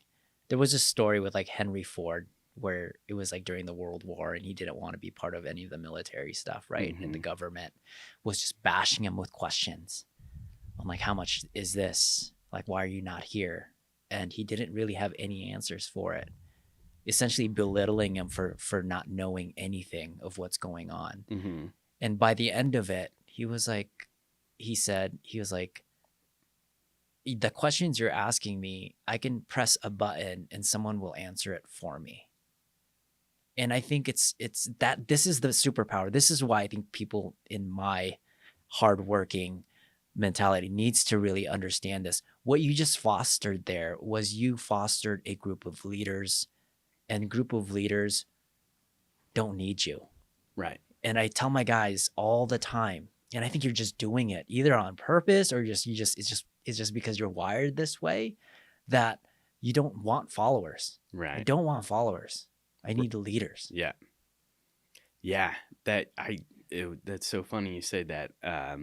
There was a story with like Henry Ford where it was like during the World War and he didn't want to be part of any of the military stuff, right? And the government was just bashing him with questions. I'm like, how much is this? Like, why are you not here? And he didn't really have any answers for it, essentially belittling him for not knowing anything of what's going on. And by the end of it, he was like, the questions you're asking me, I can press a button and someone will answer it for me. And I think it's that this is the superpower. This is why I think people in my hardworking mentality needs to really understand this. What you just fostered there was you fostered a group of leaders, and group of leaders don't need you. Right. And I tell my guys all the time, and I think you're just doing it either on purpose or it's just because you're wired this way, that you don't want followers. Right. I don't want followers. I need leaders. Yeah. Yeah. That's so funny you say that. I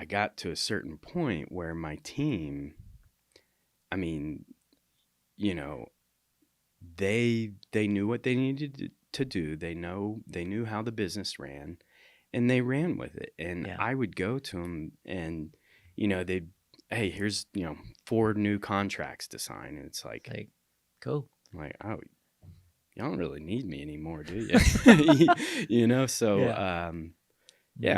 got to a certain point where my team, I mean, they knew what they needed to do. They knew how the business ran, and they ran with it. And I would go to them and, hey, here's, 4 new contracts to sign. And it's like cool. I'm like, oh, you don't really need me anymore, do you? So, I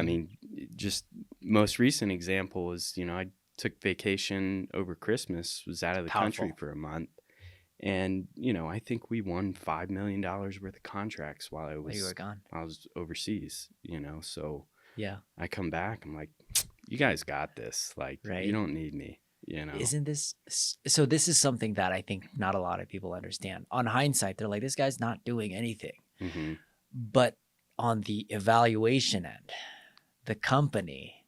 mean, just most recent example is, I took vacation over Christmas, was out of the country Powerful. for a month. And, I think we won $5 million worth of contracts while While you were gone. I was overseas, so Yeah. I come back, I'm like, you guys got this. Like, you Right. don't need me. Isn't this so? This is something that I think not a lot of people understand. On hindsight, they're like, this guy's not doing anything. Mm-hmm. But on the evaluation end, the company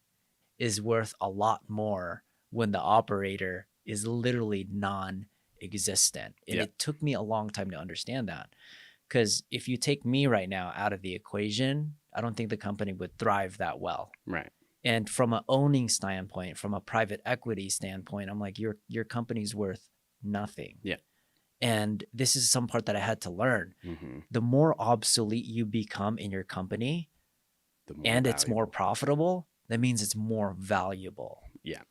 is worth a lot more when the operator is literally non-existent. And Yeah. it took me a long time to understand that. Because if you take me right now out of the equation, I don't think the company would thrive that well. Right. And from an owning standpoint, from a private equity standpoint, I'm like, your company's worth nothing. Yeah. And this is some part that I had to learn. Mm-hmm. The more obsolete you become in your company, The more and valuable. it's more profitable, that means it's more valuable. Yeah.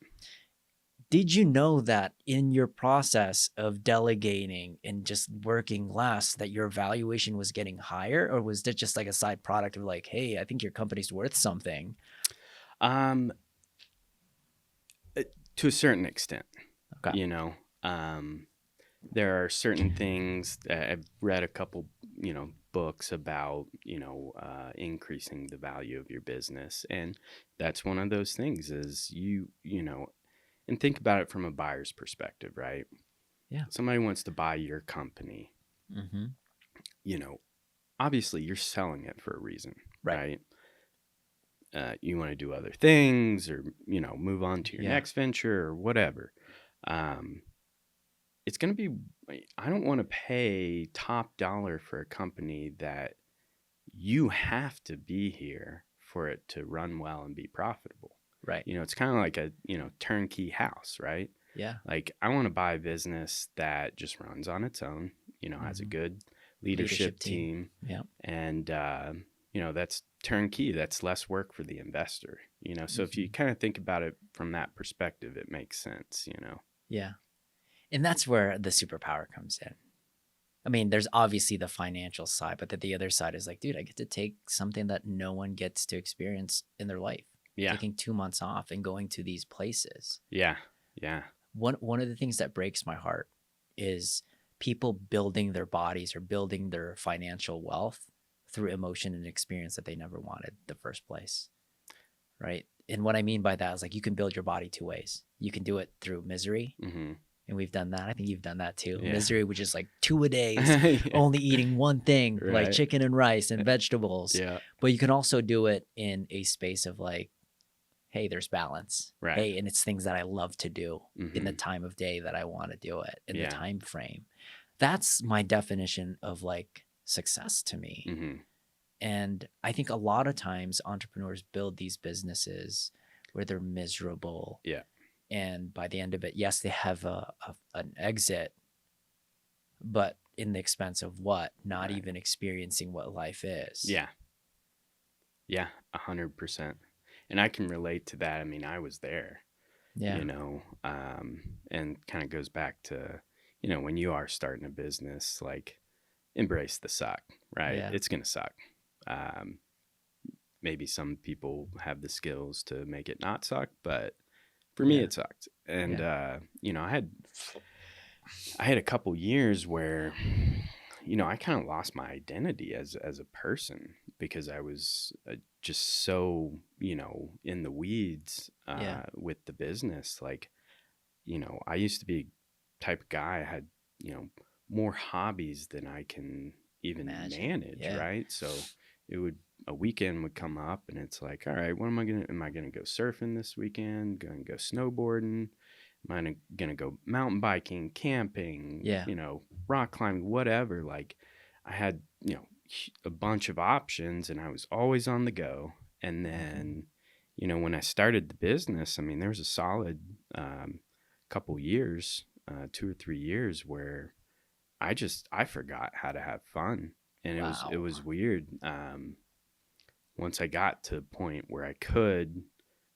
Did you know that in your process of delegating and just working less, that your valuation was getting higher? Or was that just like a side product of like, hey, I think your company's worth something? To a certain extent. Okay. There are certain things that I've read a couple, books about, increasing the value of your business. And that's one of those things is and think about it from a buyer's perspective, right? Yeah. Somebody wants to buy your company. Mm-hmm. Obviously you're selling it for a reason, Right. You want to do other things or, move on to your next venture or whatever. It's going to be, I don't want to pay top dollar for a company that you have to be here for it to run well and be profitable. Right. It's kind of like a, turnkey house, right? Yeah. Like I want to buy a business that just runs on its own, has a good leadership team. Yeah. And, that's turnkey. That's less work for the investor, So if you kind of think about it from that perspective, it makes sense, Yeah. And that's where the superpower comes in. I mean, there's obviously the financial side, but the other side is like, dude, I get to take something that no one gets to experience in their life. Yeah. Taking 2 months off and going to these places. Yeah. Yeah. One of the things that breaks my heart is people building their bodies or building their financial wealth through emotion and experience that they never wanted in the first place. Right. And what I mean by that is like, you can build your body 2 ways. You can do it through misery. Mm-hmm. And we've done that. I think you've done that too. Yeah. Misery, which is like 2 a days, only eating one thing, Right. like chicken and rice and vegetables. Yeah. But you can also do it in a space of like, hey, there's balance. Right. Hey, and it's things that I love to do in the time of day that I want to do it, in the time frame. That's my definition of like success to me. Mm-hmm. And I think a lot of times entrepreneurs build these businesses where they're miserable. Yeah. And by the end of it, yes, they have an exit, but in the expense of what? Not even experiencing what life is. Yeah. Yeah, 100%. And I can relate to that. I mean, I was there, and kind of goes back to, when you are starting a business, like embrace the suck, right? Yeah. It's going to suck. Maybe some people have the skills to make it not suck, but for me, it sucked. And, I had a couple years where, I kind of lost my identity as a person because I was just so, in the weeds with the business. Like, I used to be a type of guy, I had, more hobbies than I can even manage, right? So a weekend would come up and it's like, all right, am I going to go surfing this weekend? Going to go snowboarding? Am I going to go mountain biking, camping, rock climbing, whatever? Like I had, a bunch of options and I was always on the go. And then, when I started the business, I mean, there was a solid couple years, 2 or 3 years where I forgot how to have fun. And it was weird. Once I got to a point where I could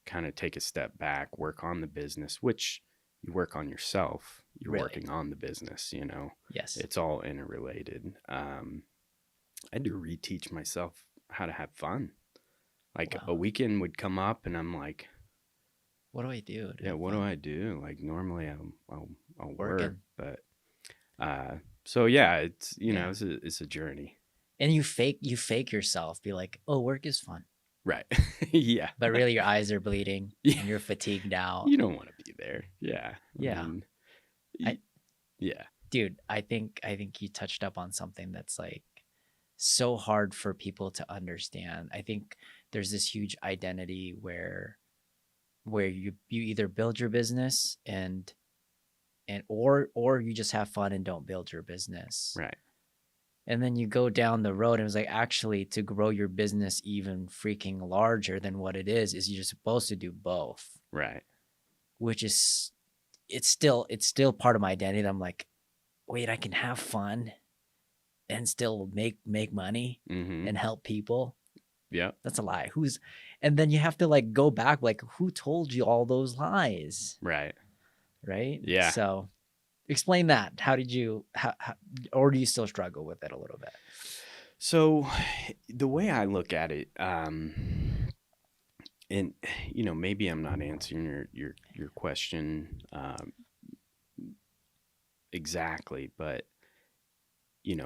kind of take a step back, work on the business, which you work on yourself, you're working on the business, Yes. It's all interrelated. I had to reteach myself how to have fun. Like a weekend would come up and I'm like, what do I do to Yeah, have what do fun? I do? Like normally I'll work, Working. but so yeah, it's Yeah. it's a journey. And you fake yourself, be like, oh, work is fun. Right. Yeah. But really your eyes are bleeding Yeah. and you're fatigued out. You don't want to be there. Yeah. I Yeah. mean, I yeah. dude, I think you touched up on something that's like so hard for people to understand. I think there's this huge identity where you either build your business and or you just have fun and don't build your business. Right. And then you go down the road and it's like actually to grow your business even freaking larger than what it is you're supposed to do both, Right. which is it's still part of my identity that I'm like, wait, I can have fun and still make money Mm-hmm. and help people. Yep. That's a lie. And then you have to like go back, like, who told you all those lies? Right. Right. Yeah. So explain that. How did you, how, or do you still struggle with it a little bit? So the way I look at it, and maybe I'm not answering your question exactly, but you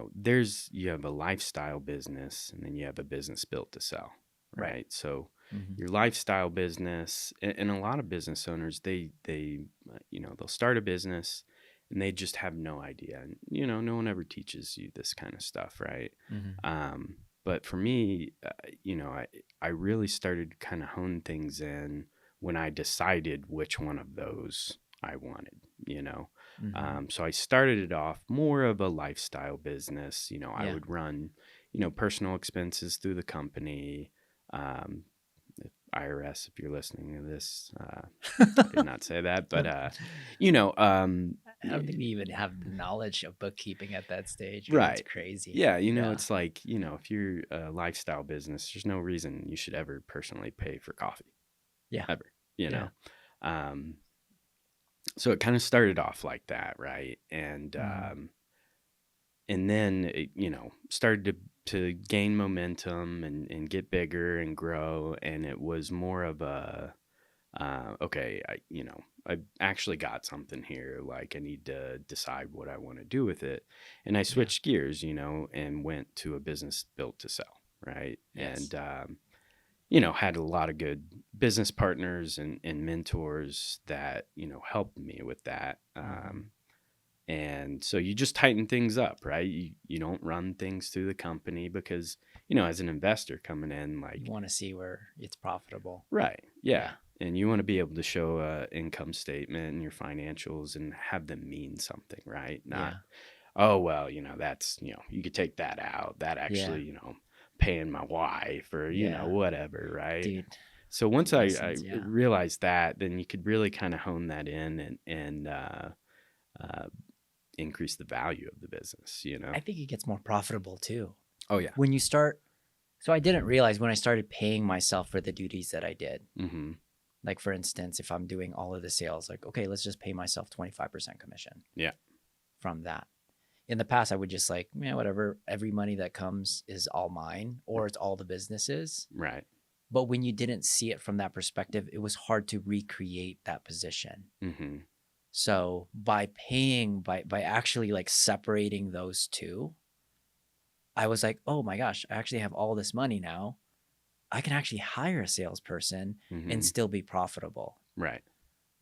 have a lifestyle business and then you have a business built to sell, Right. right? So Mm-hmm. your lifestyle business, and a lot of business owners, they'll start a business and they just have no idea. And, no one ever teaches you this kind of stuff, right? Mm-hmm. But for me, I really started to kind of hone things in when I decided which one of those I wanted, you know. Mm-hmm. So I started it off more of a lifestyle business. I Yeah. would run, personal expenses through the company. Um, if IRS, if you're listening to this, I did not say that, but you know, um, I don't think we even have the knowledge of bookkeeping at that stage, right? It's right? crazy. Yeah, Yeah. it's like if you're a lifestyle business, there's no reason you should ever personally pay for coffee, Yeah. ever. You Yeah. know, um, so it kind of started off like that, right? Mm-hmm. And then it, started to gain momentum and get bigger and grow, and it was more of a okay, I actually got something here. Like I need to decide what I want to do with it, and I Yeah. switched gears, and went to a business built to sell, right? Yes. And had a lot of good business partners and mentors that helped me with that. Mm-hmm. And so you just tighten things up, right? You don't run things through the company because, as an investor coming in, You like, want to see where it's profitable. right, yeah. Yeah. And you want to be able to show a income statement and your financials and have them mean something, right? Not, Yeah. oh, well, that's, you could take that out. That Yeah. actually, paying my wife or, Yeah. whatever, right? Dude. So once I Lessons. Yeah. realized that, then you could really kind of hone that in and uh, increase the value of the business. I think it gets more profitable too. Oh yeah. When you start, so I didn't realize when I started paying myself for the duties that I did. Mm-hmm. Like for instance, if I'm doing all of the sales, like, okay, let's just pay myself 25% commission Yeah. from that. In the past, I would just like, whatever, every money that comes is all mine or it's all the businesses. Right. But when you didn't see it from that perspective, it was hard to recreate that position. Mm-hmm. So by paying, by actually like separating those two, I was like, oh my gosh, I actually have all this money now. I can actually hire a salesperson and Mm-hmm. still be profitable. Right.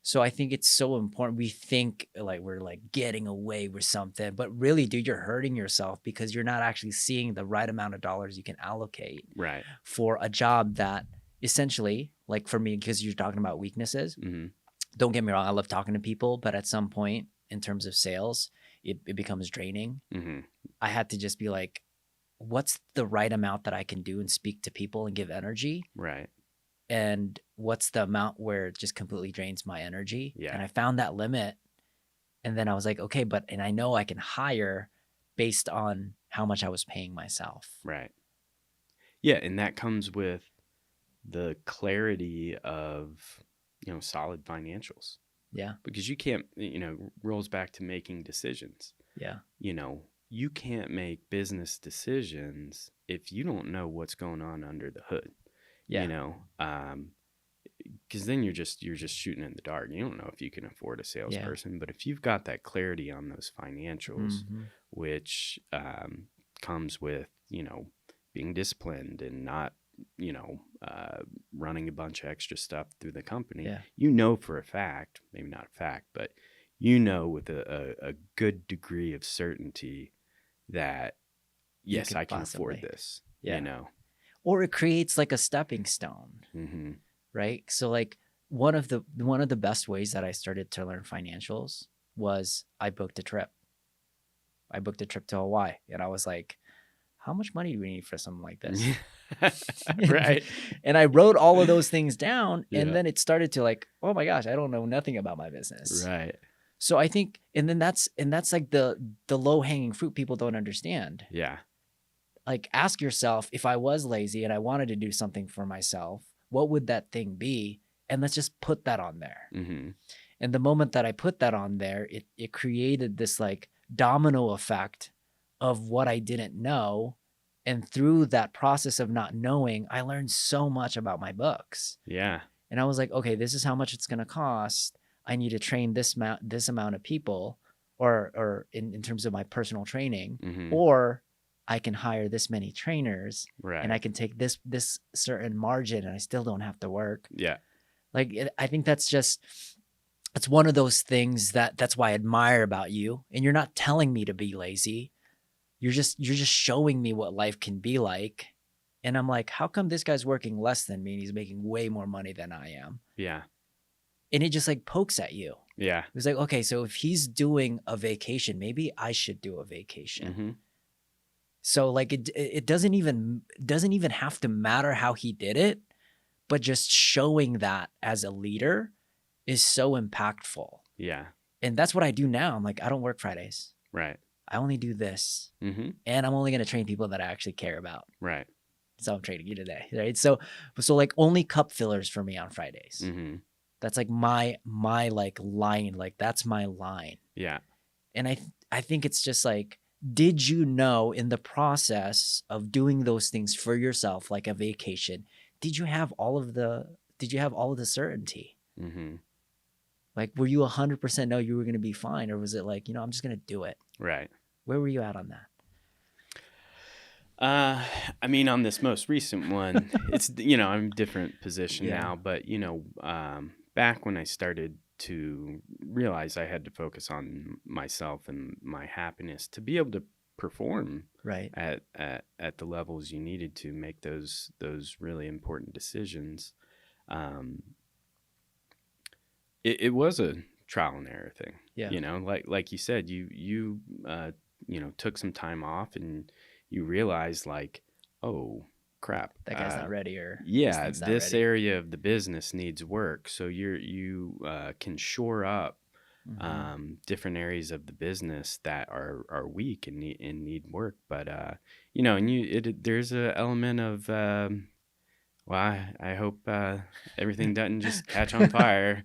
So I think it's so important. We think like we're like getting away with something, but really, dude, you're hurting yourself because you're not actually seeing the right amount of dollars you can allocate Right. for a job that essentially, like for me, because you're talking about weaknesses. Mm-hmm. Don't get me wrong, I love talking to people, but at some point in terms of sales, it becomes draining. Mm-hmm. I had to just be like, what's the right amount that I can do and speak to people and give energy? Right. And what's the amount where it just completely drains my energy? Yeah. And I found that limit. And then I was like, okay, and I know I can hire based on how much I was paying myself. Right. Yeah, and that comes with the clarity of solid financials. Yeah. Because you can't, rolls back to making decisions. Yeah. You can't make business decisions if you don't know what's going on under the hood. Yeah. because then you're just shooting in the dark. You don't know if you can afford a salesperson, but if you've got that clarity on those financials, which comes with, being disciplined and not, running a bunch of extra stuff through the company, for a fact, maybe not a fact, but with a good degree of certainty that, yes, I can afford this, Or it creates like a stepping stone, right? So like one of the best ways that I started to learn financials was I booked a trip. I booked a trip to Hawaii, and I was like, how much money do we need for something like this? Right. And I wrote all of those things down, and then it started to like, oh my gosh, I don't know nothing about my business. Right. So I think, and that's like the low hanging fruit people don't understand. Yeah. Like, ask yourself, if I was lazy and I wanted to do something for myself, what would that thing be? And let's just put that on there. And the moment that I put that on there, it created this like domino effect of what I didn't know. And through that process of not knowing, I learned so much about my books. Yeah. And I was like, okay, this is how much it's going to cost. I need to train this amount of people, or in terms of my personal training, or I can hire this many trainers, and I can take this certain margin, and I still don't have to work. Yeah. Like, I think it's one of those things that's why I admire about you. And you're not telling me to be lazy. You're just showing me what life can be like. And I'm like, how come this guy's working less than me and he's making way more money than I am? Yeah. And it just like pokes at you. Yeah. It's like, okay, so if he's doing a vacation, maybe I should do a vacation. So like it doesn't even have to matter how he did it, but just showing that as a leader is so impactful. Yeah. And that's what I do now. I'm like, I don't work Fridays. Right. I only do this. And I'm only going to train people that I actually care about. Right. So I'm training you today, right? So like only cup fillers for me on Fridays. That's like my like line, like that's my line. Yeah. And I think it's just like, did you know in the process of doing those things for yourself, like a vacation, did you have all of the certainty? Like, were you 100% know you were going to be fine? Or was it like, I'm just going to do it? Right. Where were you at on that? I mean, on this most recent one, it's, I'm in a different position now, but, back when I started to realize I had to focus on myself and my happiness to be able to perform at the levels you needed to make those really important decisions. It was a trial and error thing. Yeah. Like you said, you took some time off and you realized like, oh crap, that guy's not ready, or this area of the business needs work. So you can shore up different areas of the business that are weak and need work. But there's an element of well, I hope everything doesn't just catch on fire.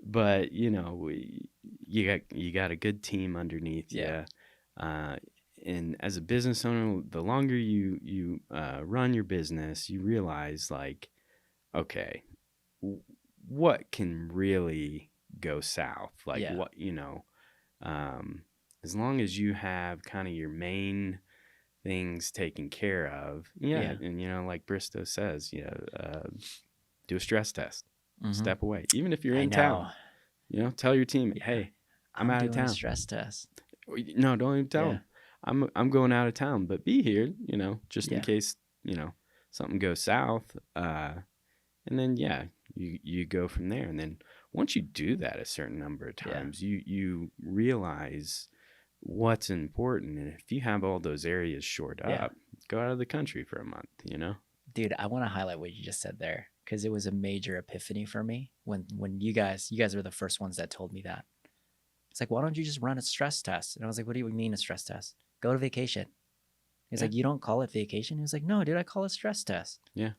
But you got a good team underneath you. And as a business owner, the longer you run your business, you realize like, okay, what can really go south? Like what, as long as you have kind of your main things taken care of. And, like Bristow says, do a stress test, step away. Even if you're in town, tell your team, hey, I'm out of town. Stress test. No, don't even tell them. I'm going out of town, but be here, just in case, something goes south. And then, you go from there. And then once you do that a certain number of times, you realize what's important. And if you have all those areas shored up, go out of the country for a month, Dude, I want to highlight what you just said there, because it was a major epiphany for me when you guys were the first ones that told me that. It's like, why don't you just run a stress test? And I was like, what do you mean a stress test? Go to vacation. He's like, you don't call it vacation? He was like, no, dude, I call it stress test. Yeah.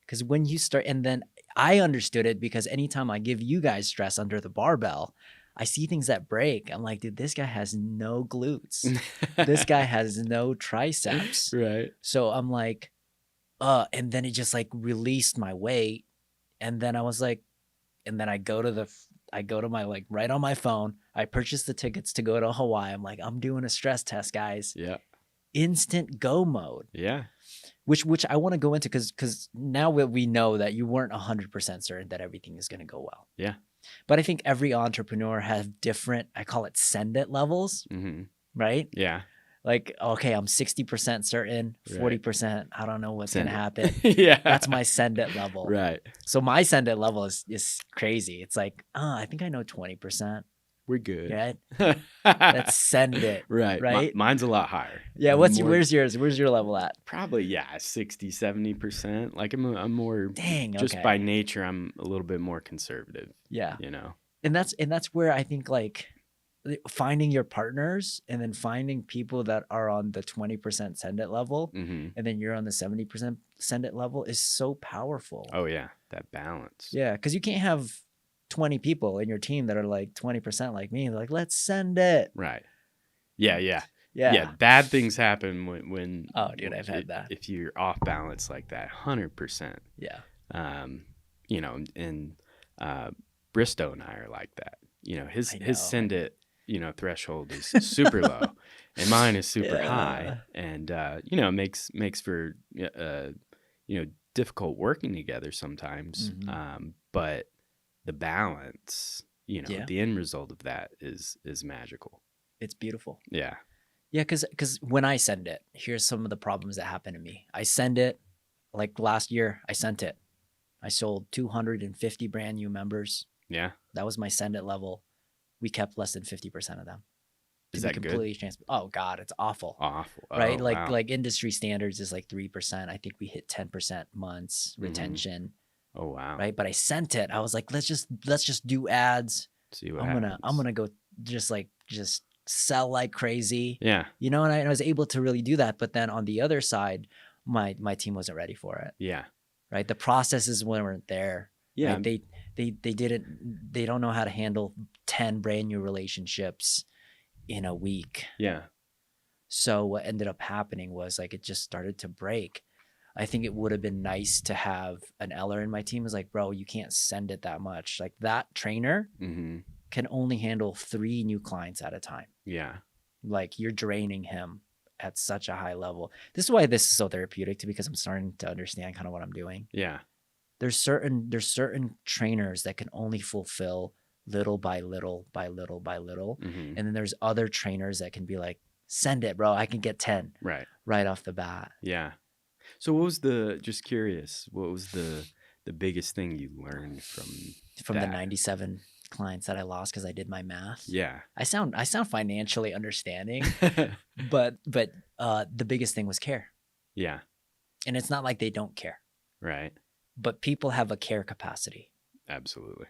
Because when you start, and then I understood it, because anytime I give you guys stress under the barbell, I see things that break. I'm like, dude, this guy has no glutes. This guy has no triceps. Right. So I'm like, And then it just like released my weight. And then I was like, and then I go to my like right on my phone. I purchased the tickets to go to Hawaii. I'm like, I'm doing a stress test, guys. Yeah. Instant go mode. Yeah. Which I want to go into because now we know that you weren't 100% certain that everything is going to go well. Yeah. But I think every entrepreneur has different, I call it send it levels, right? Yeah. Like, okay, I'm 60% certain, 40%, I don't know what's going to happen. Yeah. That's my send it level. Right. So my send it level is crazy. It's like, I think I know 20%. We're good. Right? Let's send it. Right. Right. Mine's a lot higher. Yeah. Where's yours? Where's your level at? Probably, 60, 70%. Like I'm more, just by nature, I'm a little bit more conservative. Yeah. You know? And that's where I think like finding your partners and then finding people that are on the 20% send it level and then you're on the 70% send it level is so powerful. Oh yeah. That balance. Yeah. Cause you can't have 20 people in your team that are like 20% like me. They're like, let's send it. Right. Yeah. Bad things happen when oh dude, I've had that. If you're off balance like that, 100%. Yeah. You know, and Bristow and I are like that. You know, his send it, threshold is super low and mine is super high. And makes for difficult working together sometimes. But the balance, the end result of that is magical. It's beautiful. Yeah. Yeah, because when I send it, here's some of the problems that happen to me. I send it, like last year, I sent it. I sold 250 brand new members. Yeah. That was my send it level. We kept less than 50% of them. Is that good? Oh God, it's awful. Awful. Right? Oh, like industry standards is like 3%. I think we hit 10% months retention. Oh wow. Right. But I sent it. I was like, let's just do ads. See what happens. I'm gonna go just sell like crazy. Yeah. And I was able to really do that. But then on the other side, my team wasn't ready for it. Yeah. Right. The processes weren't there. Yeah. Right? They don't know how to handle 10 brand new relationships in a week. Yeah. So what ended up happening was like it just started to break. I think it would have been nice to have an Eller in my team. Was like, bro, you can't send it that much. Like that trainer can only handle 3 new clients at a time. Yeah. Like you're draining him at such a high level. This is why this is so therapeutic to me, because I'm starting to understand kind of what I'm doing. Yeah. There's certain trainers that can only fulfill little by little by little by little. And then there's other trainers that can be like, send it, bro. I can get 10 right off the bat. Yeah. So what was just curious, what was the biggest thing you learned from the 97 clients that I lost because I did my math? Yeah. I sound financially understanding, but the biggest thing was care. Yeah. And it's not like they don't care. Right. But people have a care capacity. Absolutely.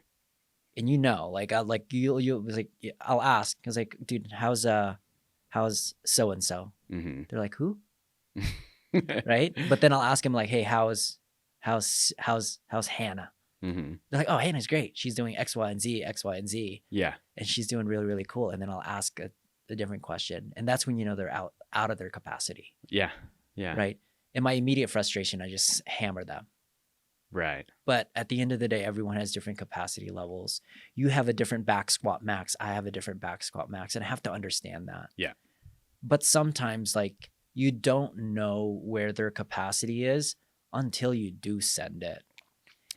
And you'll like I'll ask, I was like, dude, how's so and so? They're like, who? Right. But then I'll ask him like, hey, how's Hannah? They're like, oh, Hannah's great. She's doing X, Y, and Z. Yeah. And she's doing really, really cool. And then I'll ask a different question. And that's when they're out of their capacity. Yeah. Yeah. Right. In my immediate frustration, I just hammer them. Right. But at the end of the day, everyone has different capacity levels. You have a different back squat max. I have a different back squat max. And I have to understand that. Yeah. But sometimes like you don't know where their capacity is until you do send it.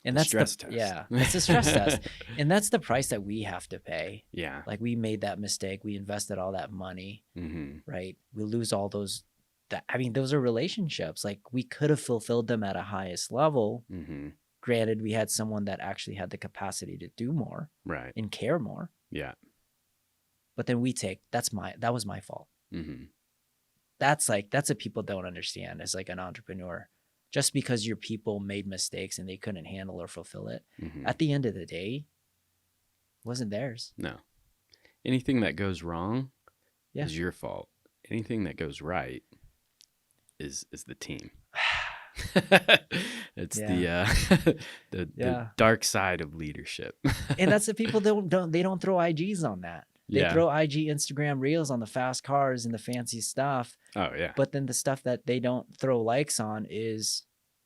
And that's stress test. Yeah, it's a stress test. And that's the price that we have to pay. Yeah. Like we made that mistake. We invested all that money, right? We lose all those. Those are relationships. Like we could have fulfilled them at a highest level. Granted, we had someone that actually had the capacity to do more, right, and care more. Yeah. But then that was my fault. That's what people don't understand as like an entrepreneur. Just because your people made mistakes and they couldn't handle or fulfill it, at the end of the day, it wasn't theirs. No. Anything that goes wrong is your fault. Anything that goes right is the team. It's the dark side of leadership. And that's the people that don't throw IGs on that. They throw IG Instagram reels on the fast cars and the fancy stuff. Oh yeah. But then the stuff that they don't throw likes on is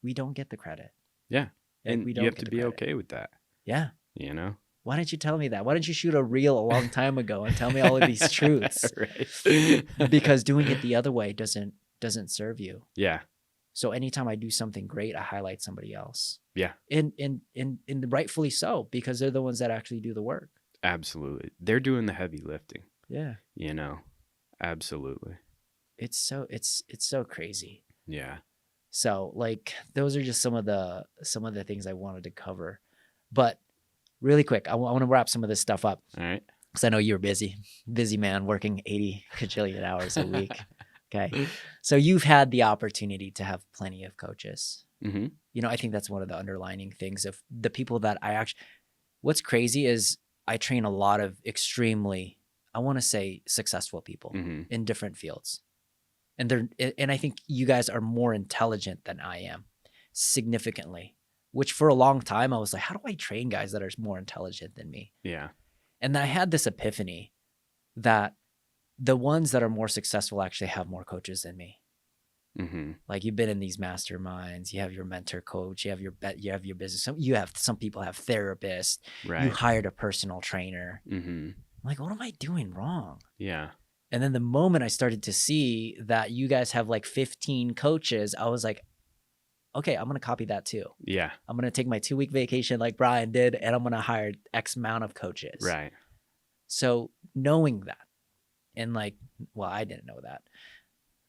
we don't get the credit. Yeah. Like, And we you don't have get to the be credit. okay with that, Yeah. you know? Why didn't you tell me that? Why didn't you shoot a reel a long time ago and tell me all of these truths? Right. Because doing it the other way doesn't serve you. Yeah. So anytime I do something great, I highlight somebody else. Yeah. And rightfully so, because they're the ones that actually do the work. Absolutely. They're doing the heavy lifting. Yeah. You know. Absolutely. It's so crazy. Yeah. So like those are just some of the things I wanted to cover. But really quick, I want to wrap some of this stuff up. All right. Because I know you're busy man, working 80 cajillion hours a week. Okay. So you've had the opportunity to have plenty of coaches. Mm-hmm. You know, I think that's one of the underlining things of the people that I actually, what's crazy is I train a lot of extremely, I want to say, successful people in different fields. And I think you guys are more intelligent than I am, significantly, which for a long time I was like, how do I train guys that are more intelligent than me? Yeah. And then I had this epiphany that the ones that are more successful actually have more coaches than me. Mm-hmm. Like you've been in these masterminds, you have your mentor coach, you have your business. Some people have therapists. Right. You hired a personal trainer. Mm-hmm. I'm like, what am I doing wrong? Yeah. And then the moment I started to see that you guys have like 15 coaches, I was like, okay, I'm going to copy that too. Yeah. I'm going to take my 2-week vacation like Brian did, and I'm going to hire X amount of coaches. Right. So knowing that, and like, well, I didn't know that.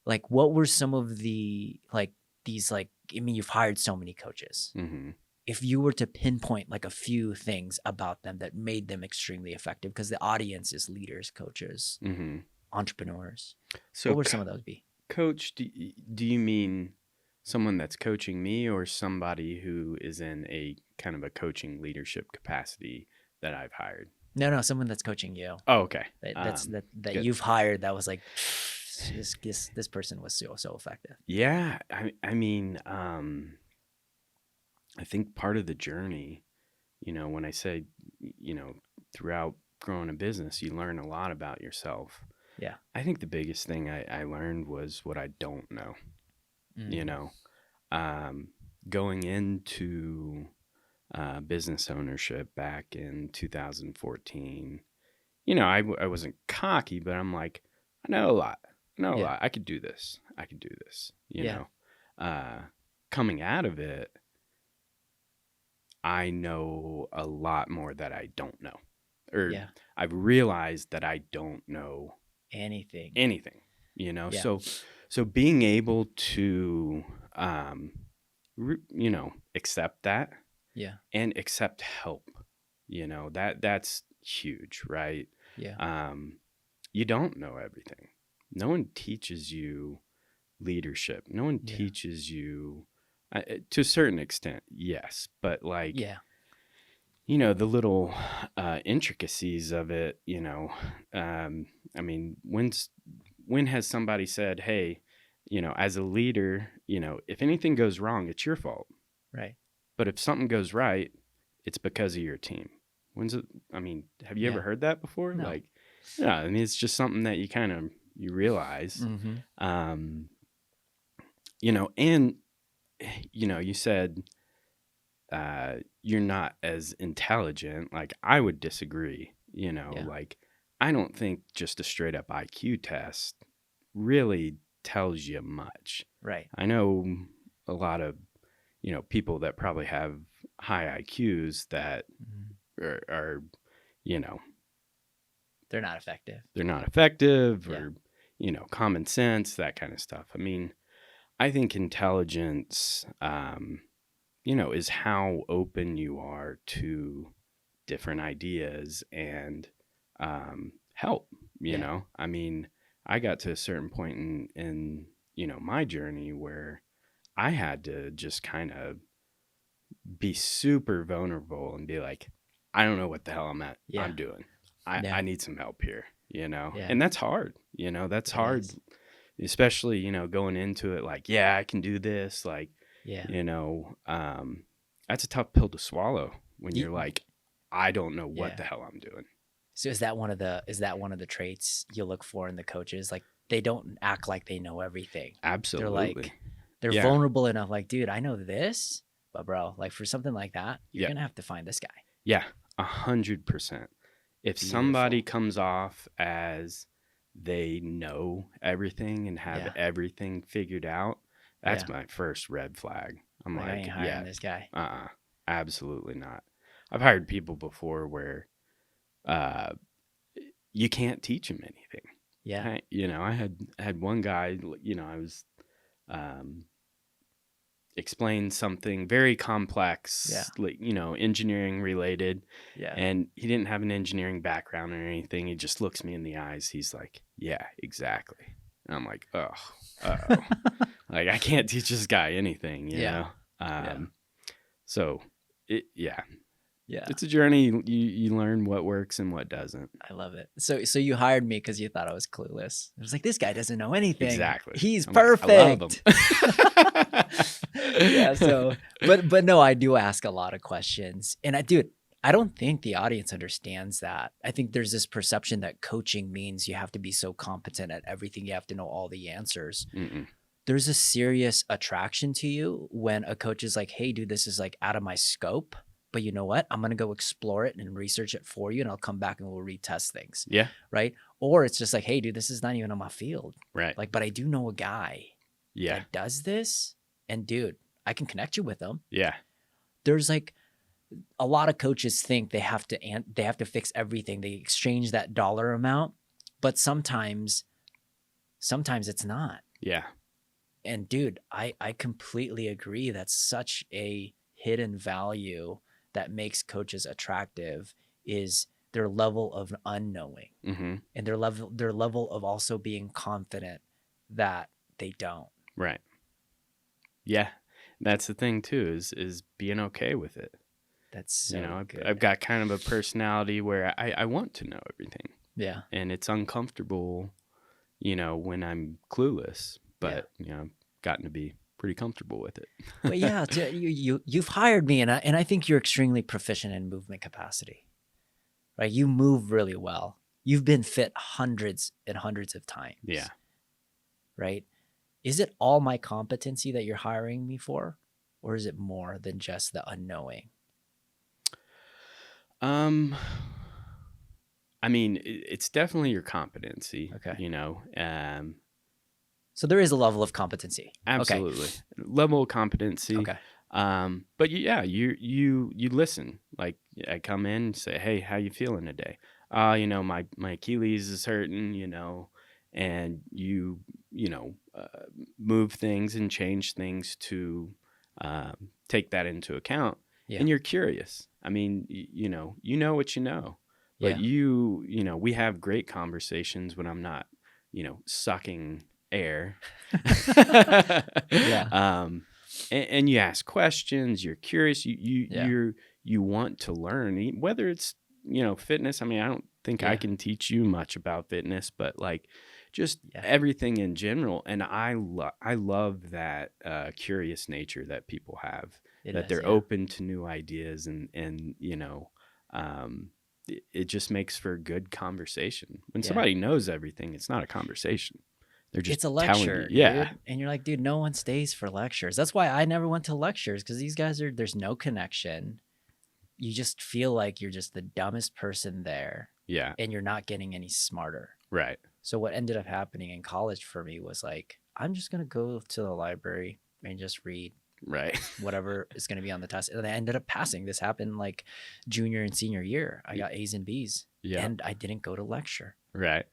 Like, what were some of the, like, these, like, I mean, you've hired so many coaches. Mm-hmm. If you were to pinpoint like a few things about them that made them extremely effective, because the audience is leaders, coaches, entrepreneurs. So what would some of those be? Coach, do you mean someone that's coaching me or somebody who is in a kind of a coaching leadership capacity that I've hired? No, someone that's coaching you. Oh, okay. That you've hired that was like, this person was so effective. Yeah. I mean, I think part of the journey, you know, when I say, you know, throughout growing a business, you learn a lot about yourself. Yeah. I think the biggest thing I learned was what I don't know. You know, going into business ownership back in 2014, you know, I wasn't cocky, but I'm like, I know a lot. I could do this. You know, coming out of it, I know a lot more that I don't know, or I've realized that I don't know anything, you know? So being able to, you know, accept that and accept help, you know, that's huge, right? Yeah. You don't know everything. No one teaches you leadership. No one teaches you, to a certain extent, yes, but like, you know, the little intricacies of it, you know, I mean, when has somebody said, hey, you know, as a leader, you know, if anything goes wrong, it's your fault. Right. But if something goes right, it's because of your team. I mean, have you ever heard that before? No. Like, yeah, I mean, it's just something that you realize, you know, and, you know, you said, you're not as intelligent. Like, I would disagree, you know, like, I don't think just a straight up IQ test really tells you much. Right. I know a lot of, you know, people that probably have high IQs that are, you know, they're not effective. Or, you know, common sense, that kind of stuff. I mean, I think intelligence, you know, is how open you are to different ideas and help, you know. I mean, I got to a certain point in, you know, my journey where I had to just kind of be super vulnerable and be like, I don't know what the hell I'm doing. I need some help here, you know. And that's hard, you know. That's hard, especially, you know, going into it like, I can do this, like, you know, that's a tough pill to swallow when you're like, I don't know what the hell I'm doing. So is that one of the traits you look for in the coaches? Like, they don't act like they know everything. Absolutely. They're like, They're Yeah. vulnerable enough, like, dude, I know this, but bro, like for something like that, you're Yeah. gonna have to find this guy. Yeah. 100%. If somebody Beautiful. comes off as they know everything and have Yeah. everything figured out, Yeah. that's my first red flag. I'm Like, I like, ain't hiring yeah, this guy. absolutely not. I've hired people before where uh, you can't teach them anything. Yeah. I had one guy, I was explain something very complex, Yeah. like, engineering related. Yeah. And he didn't have an engineering background or anything. He just looks me in the eyes. He's like, yeah, exactly. And I'm like, oh, uh-oh. Like, I can't teach this guy anything, you know? Yeah. So, yeah. Yeah. It's a journey. You learn what works and what doesn't. I love it. So you hired me because you thought I was clueless. It was like, this guy doesn't know anything. Exactly. He's I'm perfect. Like, I love him. Yeah. So, but no, I do ask a lot of questions, and I don't think the audience understands that. I think there's this perception that coaching means you have to be so competent at everything. You have to know all the answers. Mm-mm. There's a serious attraction to you when a coach is like, hey, dude, this is like out of my scope. But you know what? I'm going to go explore it and research it for you, and I'll come back and we'll retest things. Yeah. Right. Or it's just like, hey, dude, this is not even on my field. Right. Like, but I do know a guy that does this. And dude, I can connect you with them. Yeah. There's like a lot of coaches think they have to fix everything. They exchange that dollar amount, but sometimes it's not. Yeah. And dude, I completely agree. That's such a hidden value that makes coaches attractive is their level of unknowing, mm-hmm. and their level of also being confident that they don't. Right. Yeah. That's the thing too, is being okay with it. That's so good. I've got kind of a personality where I want to know everything. Yeah. And it's uncomfortable, when I'm clueless, but I've gotten to be pretty comfortable with it. But yeah, you've hired me, and I think you're extremely proficient in movement capacity. Right? You move really well. You've been fit hundreds and hundreds of times. Yeah. Right? Is it all my competency that you're hiring me for, or is it more than just the unknowing? I mean, it's definitely your competency. Okay. So there is a level of competency. Absolutely. Okay. Level of competency. Okay. But yeah, you listen. Like, I come in and say, hey, how you feeling today? My Achilles is hurting, and you move things and change things to take that into account. Yeah. And you're curious. I mean, you know what you know, but we have great conversations when I'm not, sucking air. Yeah. And you ask questions, you're curious, you want to learn, whether it's, fitness. I mean, I don't think I can teach you much about fitness, but like just everything in general. And I love that curious nature that people have, they're open to new ideas, and it just makes for good conversation. When somebody knows everything, it's not a conversation. They're just it's a lecture. You, dude. And you're like, dude, no one stays for lectures. That's why I never went to lectures, because these guys there's no connection. You just feel like you're just the dumbest person there. Yeah. And you're not getting any smarter. Right. So what ended up happening in college for me was like, I'm just going to go to the library and just read whatever is going to be on the test. And I ended up passing. This happened like junior and senior year. I got A's and B's. Yeah. And I didn't go to lecture. Right.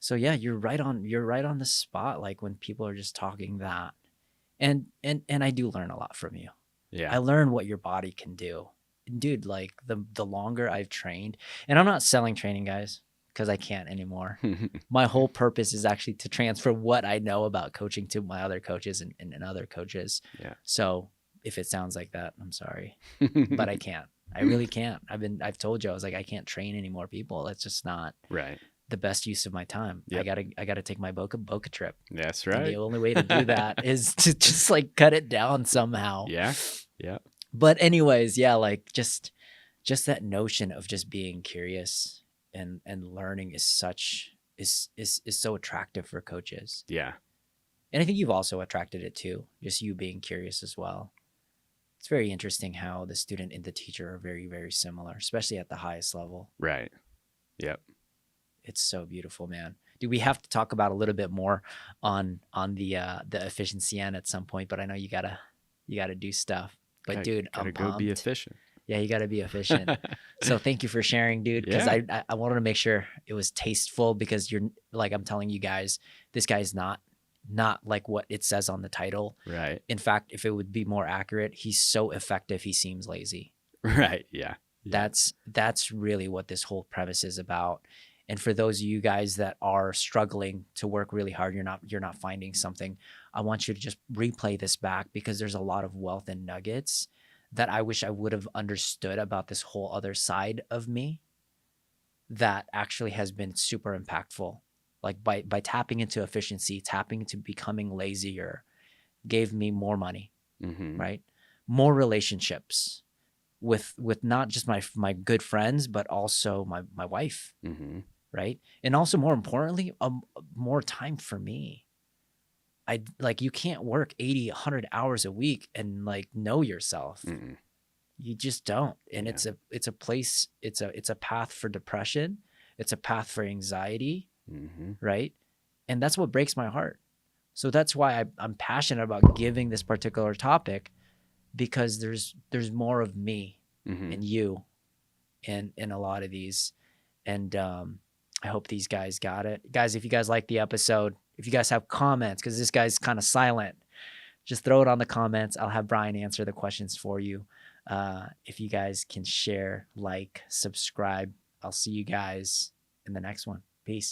So yeah, you're right on the spot. Like when people are just talking that, and I do learn a lot from you. Yeah. I learn what your body can do. Dude, like the longer I've trained, and I'm not selling training, guys, because I can't anymore. My whole purpose is actually to transfer what I know about coaching to my other coaches and other coaches. Yeah. So if it sounds like that, I'm sorry, but I can't. I really can't. I've told you, I was like, I can't train any more people. That's just not the best use of my time. Yep. I gotta take my Boca trip. That's right. And the only way to do that is to just like cut it down somehow. Yeah. Yeah. But anyways, yeah, like just that notion of just being curious and learning is so attractive for coaches. Yeah. And I think you've also attracted it too, just you being curious as well. It's very interesting how the student and the teacher are very, very similar, especially at the highest level. Right. Yep. It's so beautiful, man. Do we have to talk about a little bit more on the efficiency end at some point? But I know you gotta do stuff. But dude, Gotta I'm go be pumped. efficient. Yeah, you gotta be efficient. So thank you for sharing, dude. Because Yeah. I wanted to make sure it was tasteful, because you're like, I'm telling you guys, this guy's not like what it says on the title. Right. In fact, if it would be more accurate, he's so effective he seems lazy. Right. Yeah. Yeah. That's really what this whole premise is about. And for those of you guys that are struggling to work really hard, you're not finding something, I want you to just replay this back, because there's a lot of wealth and nuggets that I wish I would have understood about this whole other side of me that actually has been super impactful. Like by tapping into efficiency, tapping into becoming lazier, gave me more money, Mm-hmm. right? More relationships with not just my good friends, but also my wife, Mm-hmm. right? And also, more importantly, more time for me. I like, you can't work 80, 100 hours a week and like know yourself. Mm-mm. You just don't. And Yeah. it's a place, it's a path for depression. It's a path for anxiety, Mm-hmm. right? And that's what breaks my heart. So that's why I'm passionate about giving this particular topic, because there's more of me Mm-hmm. and you in a lot of these. And I hope these guys got it. Guys, if you guys like the episode, if you guys have comments, because this guy's kind of silent, just throw it on the comments. I'll have Brian answer the questions for you. If you guys can share, like, subscribe, I'll see you guys in the next one. Peace.